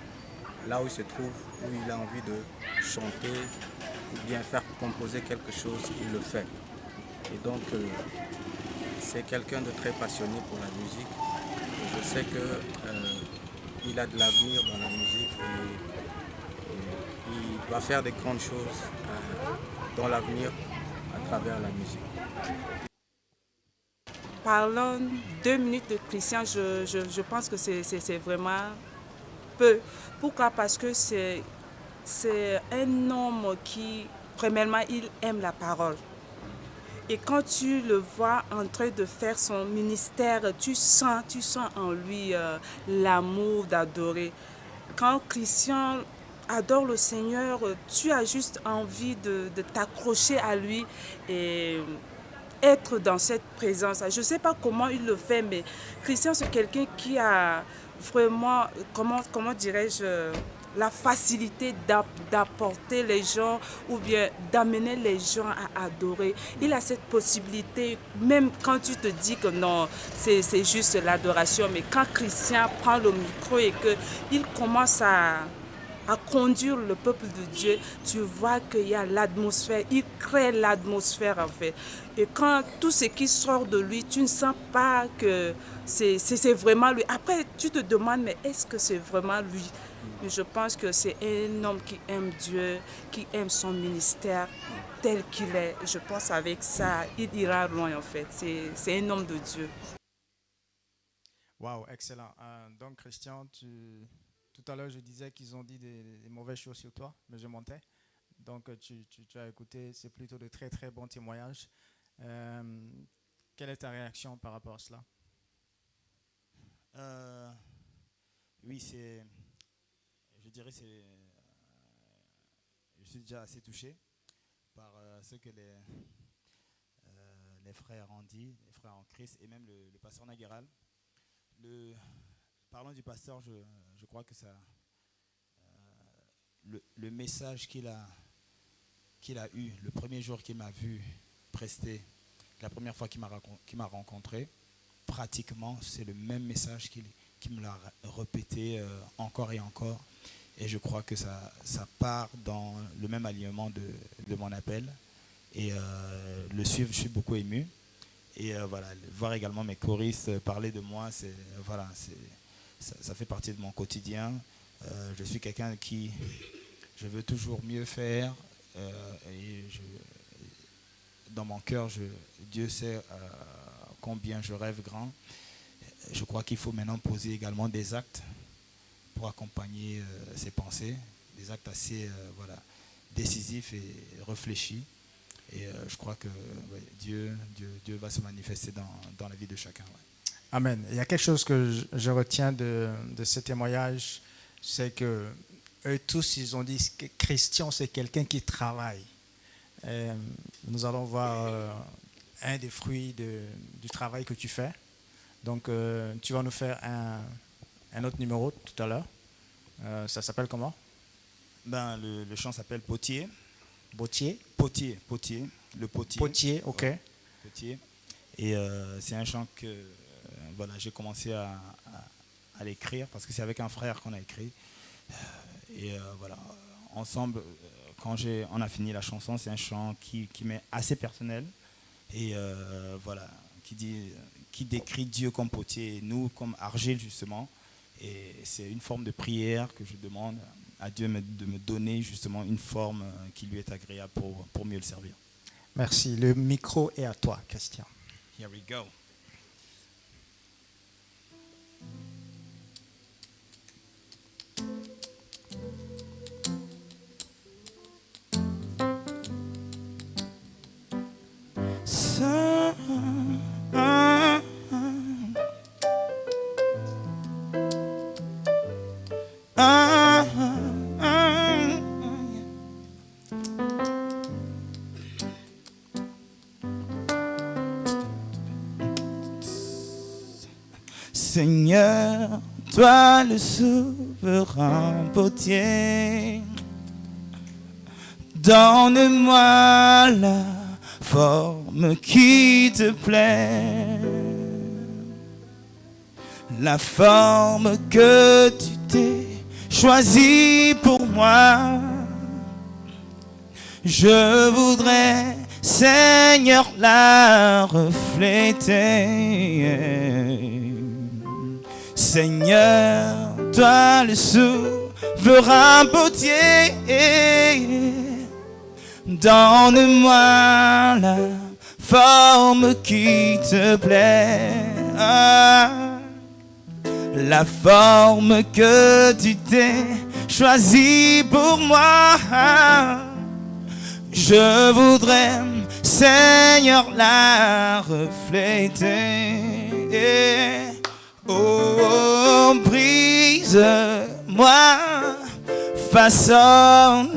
là où il se trouve, où il a envie de chanter ou bien faire composer quelque chose, il le fait. Et donc, c'est quelqu'un de très passionné pour la musique. Et je sais qu'il a de l'avenir dans la musique et il va faire des grandes choses dans l'avenir à travers la musique. Parlons 2 minutes de Christian, je pense que c'est vraiment peu. Pourquoi? Parce que c'est un homme qui, premièrement, il aime la parole. Et quand tu le vois en train de faire son ministère, tu sens en lui l'amour d'adorer. Quand Christian adore le Seigneur, tu as juste envie de t'accrocher à lui et être dans cette présence. Je ne sais pas comment il le fait, mais Christian, c'est quelqu'un qui a vraiment, comment dirais-je, la facilité d'apporter les gens ou bien d'amener les gens à adorer. Il a cette possibilité, même quand tu te dis que non, c'est juste l'adoration, mais quand Christian prend le micro et qu'il commence à conduire le peuple de Dieu, tu vois qu'il y a l'atmosphère, il crée l'atmosphère en fait. Et quand tout ce qui sort de lui, tu ne sens pas que c'est vraiment lui. Après, tu te demandes, mais est-ce que c'est vraiment lui? Mais je pense que c'est un homme qui aime Dieu, qui aime son ministère tel qu'il est. Je pense avec ça, il ira loin en fait. C'est un homme de Dieu. Wow, excellent. Donc Christian, tu tout à l'heure, je disais qu'ils ont dit des mauvaises choses sur toi, mais je mentais. Donc, tu as écouté, c'est plutôt de très, très bons témoignages. Quelle est ta réaction par rapport à cela? Oui, je dirais, je suis déjà assez touché par ce que les frères ont dit, les frères en Christ et même le pasteur Naguéral. Parlant du pasteur, je crois que ça, le message qu'il a eu le premier jour qu'il m'a vu prester, la première fois qu'il m'a rencontré, pratiquement c'est le même message qu'il me l'a répété encore et encore. Et je crois que ça part dans le même alignement de mon appel. Et le suivre, je suis beaucoup ému. Et voilà, voir également mes choristes parler de moi, ça fait partie de mon quotidien. Je suis quelqu'un qui, je veux toujours mieux faire. Et dans mon cœur, Dieu sait combien je rêve grand. Je crois qu'il faut maintenant poser également des actes pour accompagner ces pensées, des actes assez décisifs et réfléchis. Et je crois que Dieu va se manifester dans la vie de chacun. Ouais. Amen. Il y a quelque chose que je retiens de ce témoignage, c'est que eux tous, ils ont dit que Christian, c'est quelqu'un qui travaille. Et nous allons voir un des fruits du travail que tu fais. Donc, tu vas nous faire un autre numéro tout à l'heure. Ça s'appelle comment? Le chant s'appelle Potier. Potier. Le potier. Potier, ok. Potier. Et c'est un chant que j'ai commencé à l'écrire parce que c'est avec un frère qu'on a écrit. Et ensemble, quand on a fini la chanson, c'est un chant qui m'est assez personnel. Et qui décrit Dieu comme potier et nous comme argile justement. Et c'est une forme de prière que je demande à Dieu de me donner justement une forme qui lui est agréable pour mieux le servir. Merci. Le micro est à toi, Christian. Here we go. Seigneur, toi le souverain potier, donne-moi la forme qui te plaît, la forme que tu t'es choisie pour moi. Je voudrais, Seigneur, la refléter. Seigneur, toi le souverain potier, donne-moi la forme qui te plaît, la forme que tu t'es choisie pour moi. Je voudrais, Seigneur, la refléter. Oh, brise-moi, façonne-moi,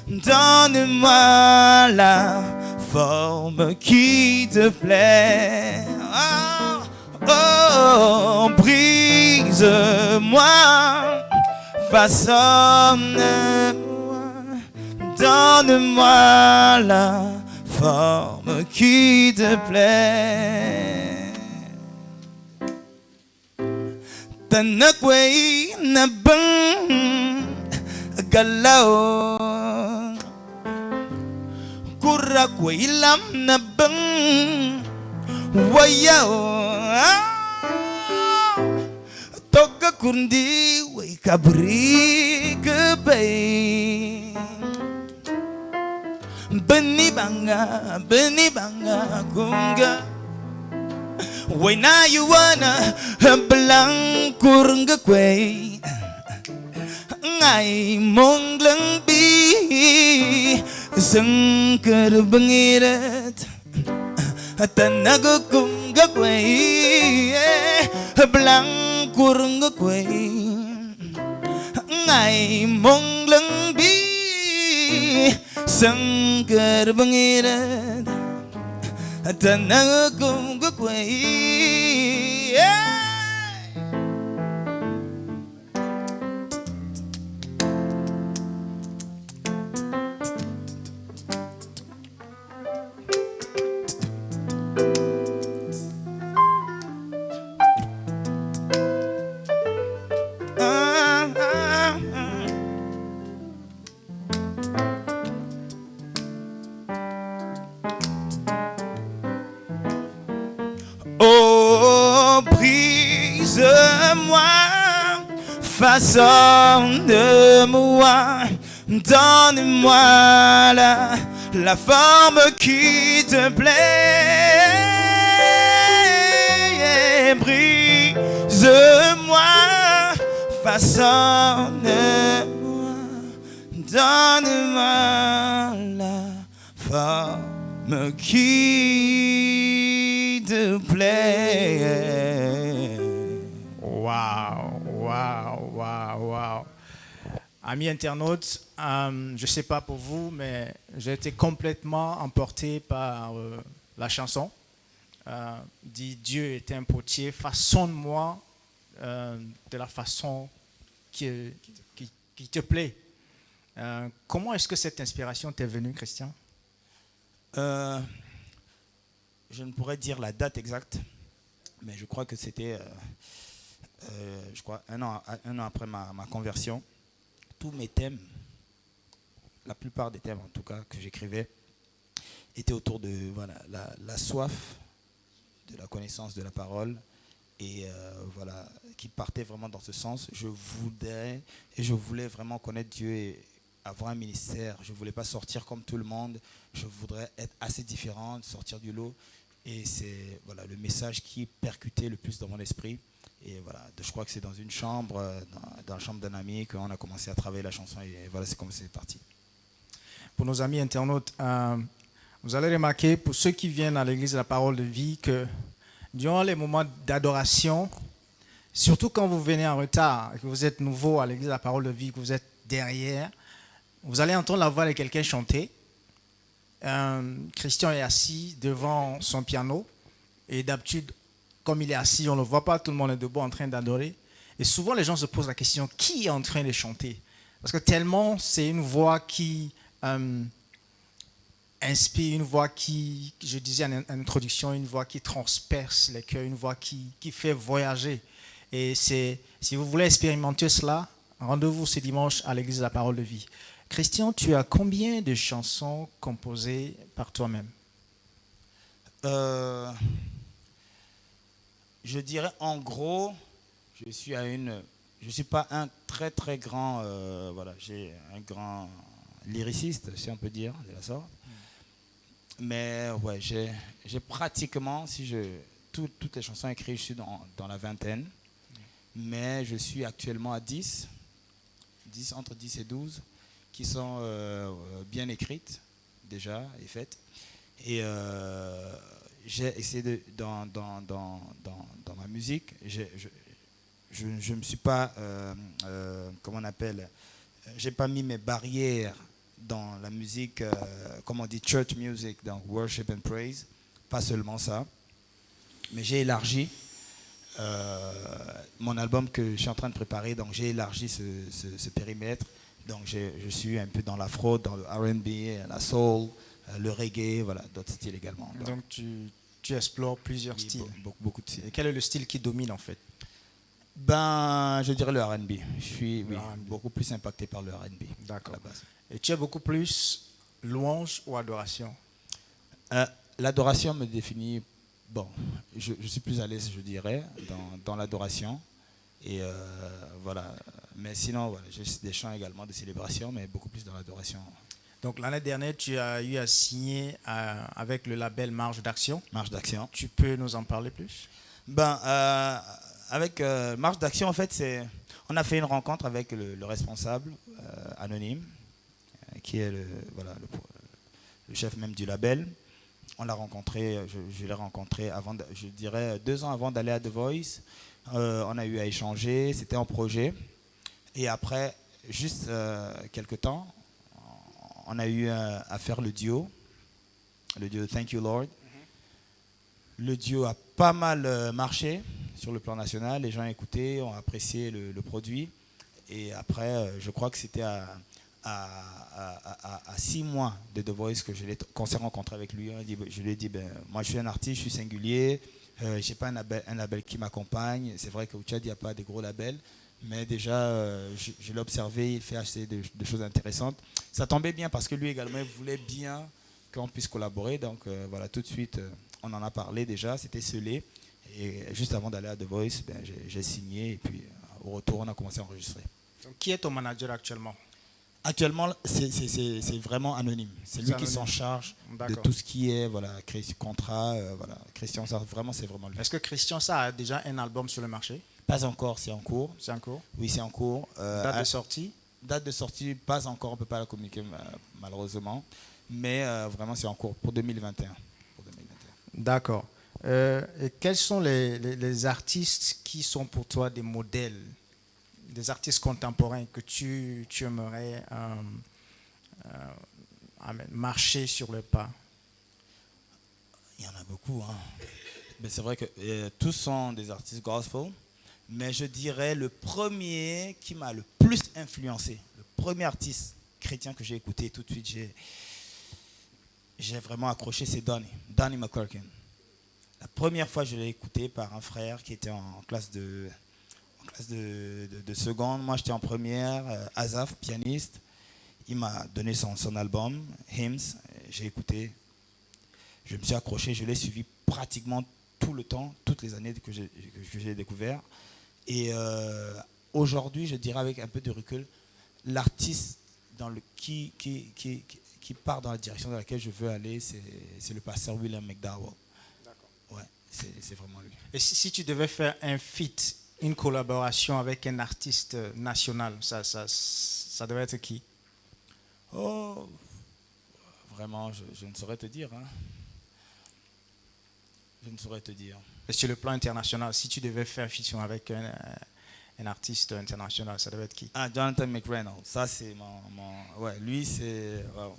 donne-moi la forme qui te plaît. Oh, brise-moi, façonne-moi, donne-moi la forme qui te plaît. Tanakway na bang galaw, kurakway lam na bang wayaw, toga kundi way kabri kabay, beni banga kunga. Way na you wanna belang kurang kway Ngay mong lang bi Sangkar bangirat Tanago kung gakway Belang kurang kway Ngay mong lang bi Sangkar bangirat Tanago kung gakway Oh, brise-moi, façonne-moi, donne-moi la forme qui te plaît. Brise-moi, façonne-moi, donne-moi la forme qui te plaît. Waouh, waouh, waouh, waouh. Amis internautes, je ne sais pas pour vous, mais j'ai été complètement emporté par la chanson. Dit Dieu est un potier, façonne-moi de la façon qui te plaît. Comment est-ce que cette inspiration t'est venue, Christian? Je ne pourrais dire la date exacte, mais je crois que c'était un an après ma conversion. Tous mes thèmes, la plupart des thèmes en tout cas que j'écrivais, étaient autour de la soif de la connaissance de la parole et qui partait vraiment dans ce sens. Je voulais vraiment connaître Dieu et avoir un ministère. Je ne voulais pas sortir comme tout le monde. Je voudrais être assez différent, sortir du lot. Et c'est le message qui percutait le plus dans mon esprit. Et je crois que c'est dans une chambre, dans la chambre d'un ami, qu'on a commencé à travailler la chanson. Et voilà, c'est comme c'est parti. Pour nos amis internautes, vous allez remarquer, pour ceux qui viennent à l'église de la parole de vie, que durant les moments d'adoration, surtout quand vous venez en retard, que vous êtes nouveau à l'église de la parole de vie, que vous êtes derrière, vous allez entendre la voix de quelqu'un chanter. Christian est assis devant son piano et d'habitude, comme il est assis, on ne le voit pas, tout le monde est debout en train d'adorer. Et souvent, les gens se posent la question, qui est en train de chanter? Parce que tellement, c'est une voix qui inspire, une voix qui, je disais en introduction, une voix qui transperce les cœurs, une voix qui fait voyager. Et si vous voulez expérimenter cela, rendez-vous ce dimanche à l'église de la parole de vie. Christian, tu as combien de chansons composées par toi-même? Je dirais en gros, je suis pas un très très grand, j'ai un grand lyriciste, si on peut dire, de la sorte. Mais ouais, j'ai pratiquement, toutes les chansons écrites, je suis dans la vingtaine. Mais je suis actuellement à 10, entre 10 et 12, qui sont bien écrites déjà et faites. Et j'ai essayé dans ma musique, je ne me suis pas, comment on appelle, j'ai pas mis mes barrières dans la musique, comme on dit, church music, donc worship and praise, pas seulement ça, mais j'ai élargi mon album que je suis en train de préparer, donc j'ai élargi ce périmètre, donc je suis un peu dans l'afro, dans le R&B, la soul, le reggae, voilà, d'autres styles également. Donc tu explores plusieurs styles. Beaucoup de styles. Et quel est le style qui domine en fait? Je dirais le R&B. Je suis beaucoup plus impacté par le R&B. D'accord. Et tu es beaucoup plus louange ou adoration? L'adoration me définit. Bon, je suis plus à l'aise, je dirais, dans l'adoration. Et voilà. Mais sinon, j'ai des chants également de célébration, mais beaucoup plus dans l'adoration. Donc l'année dernière, tu as eu à signer avec le label Marge d'Action. Marge d'Action. Tu peux nous en parler plus? Avec Marge d'Action, en fait, on a fait une rencontre avec le responsable anonyme, qui est le chef même du label. On l'a rencontré, je l'ai rencontré avant, je dirais 2 ans avant d'aller à The Voice. On a eu à échanger, c'était un projet. Et après, juste quelques temps, on a eu à faire le duo Thank You Lord. Le duo a pas mal marché sur le plan national. Les gens ont écouté, ont apprécié le produit. Et après, je crois que c'était à 6 mois de The Voice qu'on s'est rencontré avec lui. Je lui ai dit, moi je suis un artiste, je suis singulier, je n'ai pas un label qui m'accompagne. C'est vrai qu'au Tchad, il n'y a pas de gros labels, mais déjà, je l'ai observé, il fait assez de choses intéressantes. Ça tombait bien parce que lui également, il voulait bien qu'on puisse collaborer. Donc voilà, tout de suite, on en a parlé déjà, c'était scellé. Et juste avant d'aller à The Voice, j'ai signé et puis au retour, on a commencé à enregistrer. Donc, qui est ton manager actuellement? Actuellement, c'est vraiment anonyme. C'est lui qui s'en charge de tout ce qui est contrat. Christian Sarr, c'est vraiment lui. Est-ce que Christian Sarr a déjà un album sur le marché? Pas encore, c'est en cours. C'est en cours? Oui, c'est en cours. Date de sortie? Date de sortie, pas encore, on ne peut pas la communiquer malheureusement. Mais vraiment, c'est en cours pour 2021. D'accord. Et quels sont les artistes qui sont pour toi des modèles, des artistes contemporains que tu aimerais marcher sur le pas? Il y en a beaucoup. Mais c'est vrai que tous sont des artistes gospel. Mais je dirais le premier qui m'a le plus influencé, le premier artiste chrétien que j'ai écouté tout de suite, j'ai vraiment accroché, c'est Donnie McClurkin. La première fois, je l'ai écouté par un frère qui était en classe de seconde. Moi, j'étais en première. Azaf, pianiste. Il m'a donné son album, Hymns. J'ai écouté. Je me suis accroché. Je l'ai suivi pratiquement tout le temps, toutes les années que j'ai découvert. Et aujourd'hui, je dirais avec un peu de recul, l'artiste qui part dans la direction dans laquelle je veux aller, c'est le pasteur William McDowell. Ouais, c'est vraiment lui. Et si tu devais faire un feat, une collaboration avec un artiste national, ça devait être qui? Oh, vraiment, je ne saurais te dire. Je ne saurais te dire. Et sur le plan international, si tu devais faire fiction avec un artiste international, ça devait être qui? Jonathan McReynolds. Ça, c'est ouais, lui, c'est... Wow.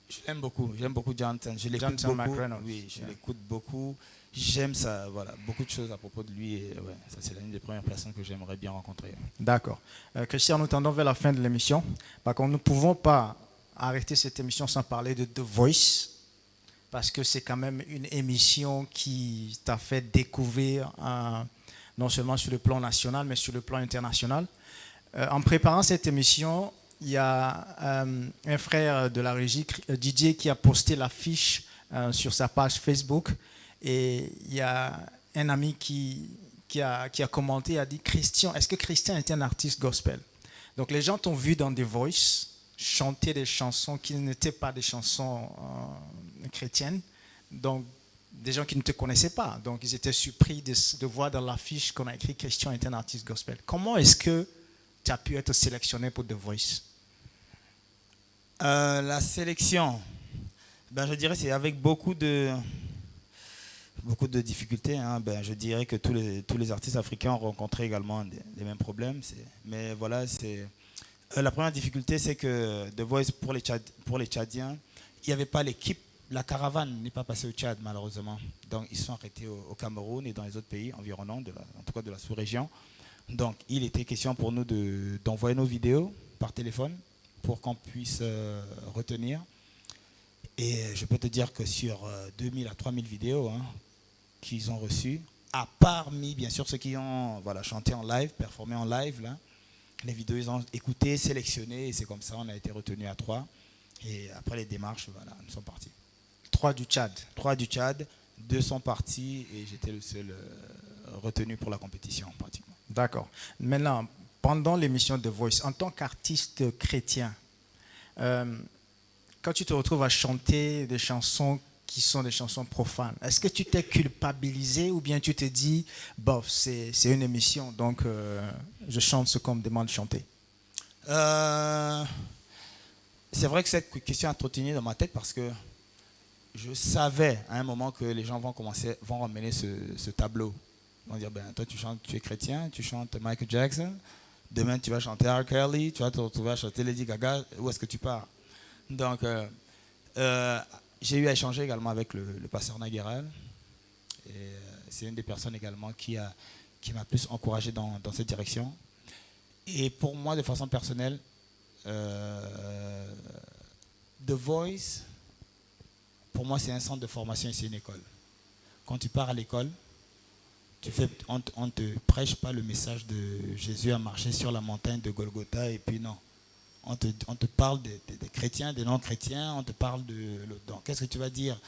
Je l'aime beaucoup. J'aime beaucoup Jonathan. Je l'écoute beaucoup. Oui, je l'écoute beaucoup. J'aime ça, beaucoup de choses à propos de lui. Et ça, c'est l'une des premières personnes que j'aimerais bien rencontrer. D'accord. Christian, nous tendons vers la fin de l'émission. Par contre, nous ne pouvons pas arrêter cette émission sans parler de The Voice, parce que c'est quand même une émission qui t'a fait découvrir, non seulement sur le plan national, mais sur le plan international. En préparant cette émission, il y a un frère de la régie, DJ, qui a posté l'affiche sur sa page Facebook. Et il y a un ami qui a commenté, a dit, est-ce que Christian est un artiste gospel? Donc les gens t'ont vu dans The Voice chanter des chansons qui n'étaient pas des chansons chrétiennes. Donc des gens qui ne te connaissaient pas. Donc ils étaient surpris de voir dans l'affiche qu'on a écrit Christian est un artiste gospel. Comment est-ce que tu as pu être sélectionné pour The Voice? La sélection, je dirais c'est avec beaucoup de difficultés. Je dirais que tous les artistes africains ont rencontré également les mêmes problèmes. Mais voilà, la première difficulté, c'est que The Voice pour les Tchadiens, il n'y avait pas l'équipe. La caravane n'est pas passée au Tchad, malheureusement. Donc, ils sont arrêtés au Cameroun et dans les autres pays environnants, en tout cas de la sous-région. Donc, il était question pour nous d'envoyer nos vidéos par téléphone pour qu'on puisse retenir. Et je peux te dire que sur 2000 à 3000 vidéos qu'ils ont reçues, à part bien sûr ceux qui ont chanté en live, performé en live, là, les vidéos, ils ont écouté, sélectionné, et c'est comme ça, on a été retenus à 3. Et après les démarches, nous sommes partis. 3 du Tchad. 3 du Tchad, 2 sont partis et j'étais le seul retenu pour la compétition, pratiquement. D'accord. Maintenant, pendant l'émission The Voice, en tant qu'artiste chrétien, quand quand tu te retrouves à chanter des chansons qui sont des chansons profanes, est-ce que tu t'es culpabilisé ou bien tu te dis, bof, c'est une émission, donc je chante ce qu'on me demande de chanter? C'est vrai que cette question a trottiné dans ma tête parce que je savais à un moment que les gens vont ramener ce tableau. Ils vont dire, ben, toi tu chantes, tu es chrétien, tu chantes Michael Jackson, demain tu vas chanter R. Kelly, tu vas te retrouver à chanter Lady Gaga, où est-ce que tu pars? Donc j'ai eu à échanger également avec le pasteur Naguéral. C'est une des personnes également qui m'a plus encouragé dans cette direction. Et pour moi, de façon personnelle, The Voice, pour moi, c'est un centre de formation et c'est une école. Quand tu pars à l'école, on ne te prêche pas le message de Jésus a marché sur la montagne de Golgotha et puis non. On te parle des chrétiens, des non-chrétiens, on te parle donc qu'est-ce que tu vas dire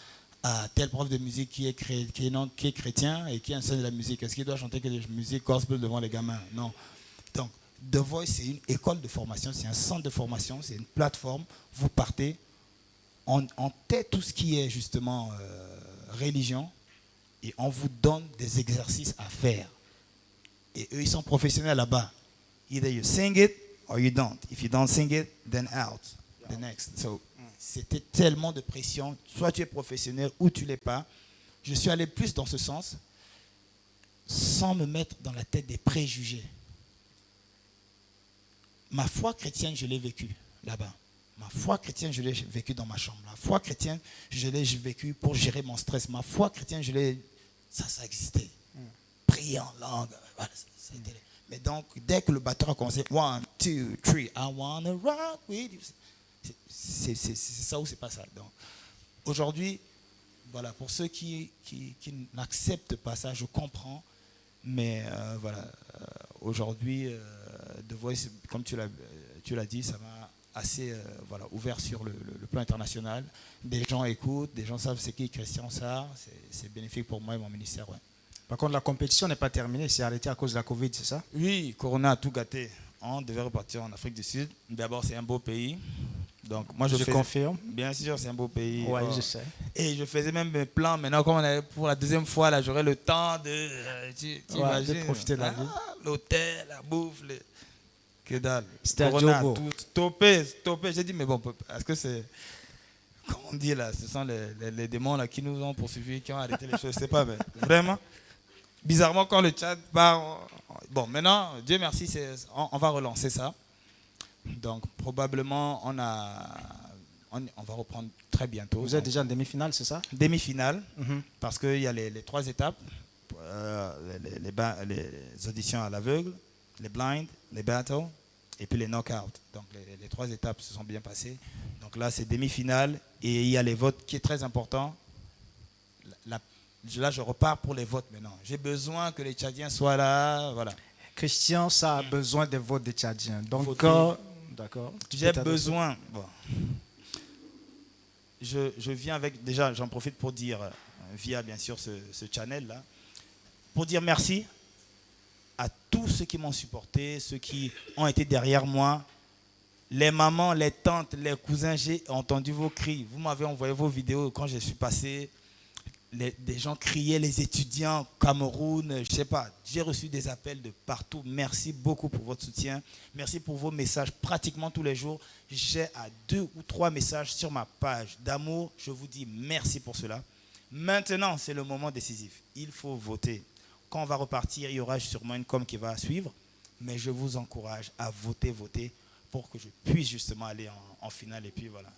à tel prof de musique qui est chrétien et qui enseigne la musique? Est-ce qu'il doit chanter que des musiques gospel devant les gamins? Non. Donc, The Voice, c'est une école de formation, c'est un centre de formation, c'est une plateforme. Vous partez, on tait tout ce qui est justement religion et on vous donne des exercices à faire. Et eux, ils sont professionnels là-bas. Either you sing it or you don't. If you don't sing it, then out. The next. So, c'était tellement de pression. Soit tu es professionnel ou tu ne l'es pas. Je suis allé plus dans ce sens sans me mettre dans la tête des préjugés. Ma foi chrétienne, je l'ai vécue là-bas. Ma foi chrétienne, je l'ai vécue dans ma chambre. La foi chrétienne, je l'ai vécue pour gérer mon stress. Ma foi chrétienne, ça existait. Prier en langue. Voilà, mais donc, dès que le batteur a commencé, 1, 2, 3, I wanna rock with you. C'est ça ou c'est pas ça. Donc, aujourd'hui, voilà, pour ceux qui n'acceptent pas ça, je comprends. Mais voilà, aujourd'hui, The Voice, comme tu l'as dit, ça m'a assez ouvert sur le plan international. Des gens écoutent, des gens savent c'est qui Christian Sarr. C'est bénéfique pour moi et mon ministère. Ouais. Par contre, la compétition n'est pas terminée, c'est arrêté à cause de la Covid, c'est ça? Oui, Corona a tout gâté. On devait repartir en Afrique du Sud. D'abord, c'est un beau pays. Donc, moi, je confirme. Bien sûr, c'est un beau pays. Oui, je sais. Et je faisais même mes plans. Maintenant, comme on avait pour la deuxième fois, là, j'aurais le temps de profiter de la vie. L'hôtel, la bouffe, que dalle. C'était Corona, tout stoppé. J'ai dit, mais bon, est-ce que c'est... Comment on dit là? Ce sont les démons là, qui nous ont poursuivis, qui ont arrêté les choses. Je ne sais pas, mais vraiment. Bizarrement, quand le Tchad part... Bon, maintenant, Dieu merci, on va relancer ça. Donc, probablement, on va reprendre très bientôt. Vous êtes déjà en demi-finale, c'est ça? Demi-finale, parce qu'il y a les 3 étapes. Les auditions à l'aveugle, les blinds, les battles, et puis les knockouts. Donc, les 3 étapes se sont bien passées. Donc là, c'est demi-finale, et il y a les votes qui est très important. Là, je repars pour les votes maintenant. J'ai besoin que les Tchadiens soient là, voilà. Christian, ça a besoin des votes des Tchadiens. Donc, d'accord. J'ai besoin. Bon. Je viens avec, déjà, j'en profite pour dire, via bien sûr ce channel-là, pour dire merci à tous ceux qui m'ont supporté, ceux qui ont été derrière moi, les mamans, les tantes, les cousins, j'ai entendu vos cris. Vous m'avez envoyé vos vidéos quand je suis passé. Des gens criaient, les étudiants, Cameroun, je ne sais pas. J'ai reçu des appels de partout. Merci beaucoup pour votre soutien. Merci pour vos messages pratiquement tous les jours. J'ai 2 ou 3 messages sur ma page d'amour. Je vous dis merci pour cela. Maintenant, c'est le moment décisif. Il faut voter. Quand on va repartir, il y aura sûrement une com qui va suivre. Mais je vous encourage à voter pour que je puisse justement aller en finale. Et puis voilà.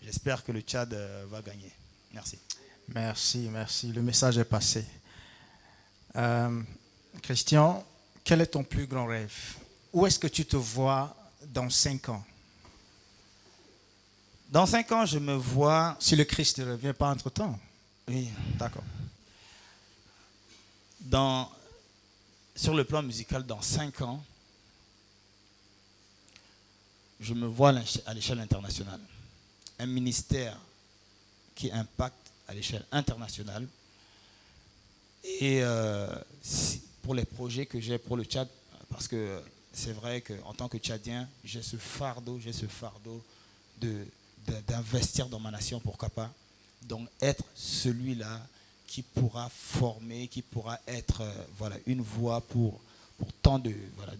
J'espère que le Tchad va gagner. Merci. Merci. Le message est passé. Christian, quel est ton plus grand rêve? Où est-ce que tu te vois dans 5 ans? Dans 5 ans, je me vois... Si le Christ ne revient pas entre-temps. Oui. D'accord. Sur le plan musical, dans 5 ans, je me vois à l'échelle internationale. Un ministère qui impacte à l'échelle internationale. Et pour les projets que j'ai pour le Tchad, parce que c'est vrai qu'en tant que Tchadien, j'ai ce fardeau de d'investir dans ma nation, pourquoi pas. Donc être celui-là qui pourra former, qui pourra être voilà, une voix pour tant de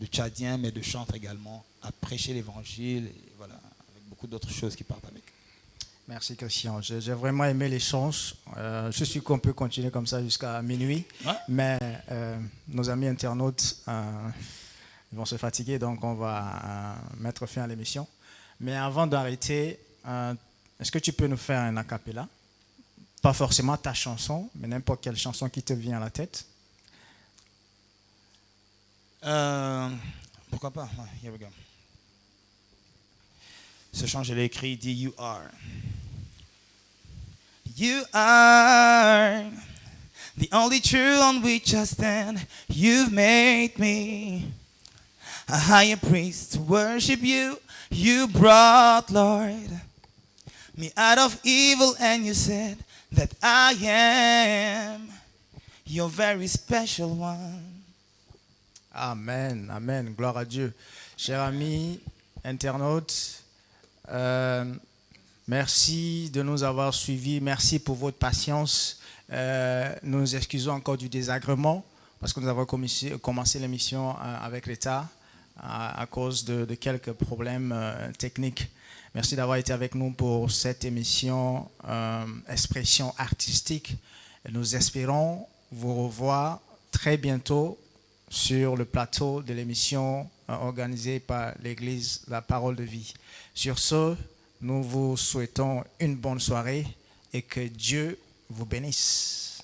Tchadiens, mais de chantres également, à prêcher l'évangile, et voilà, avec beaucoup d'autres choses qui partent avec. Merci Christian, j'ai vraiment aimé l'échange. Je suis qu'on peut continuer comme ça jusqu'à minuit, Ouais. mais nos amis internautes ils vont se fatiguer, donc on va mettre fin à l'émission. Mais avant d'arrêter, est-ce que tu peux nous faire un a cappella? Pas forcément ta chanson, mais n'importe quelle chanson qui te vient à la tête. Pourquoi pas? Ouais, here we go. Ce chant, je l'ai écrit, il dit You are. You are the only truth on which I stand. You've made me a higher priest to worship you. You brought, Lord, me out of evil, and you said that I am your very special one. Amen, amen, gloire à Dieu. Chers amis, internautes, merci de nous avoir suivis, merci pour votre patience. Nous nous excusons encore du désagrément parce que nous avons commencé l'émission avec retard à cause de quelques problèmes techniques. Merci d'avoir été avec nous pour cette émission Expression artistique. Et nous espérons vous revoir très bientôt sur le plateau de l'émission organisée par l'Église La Parole de Vie. Sur ce, nous vous souhaitons une bonne soirée et que Dieu vous bénisse.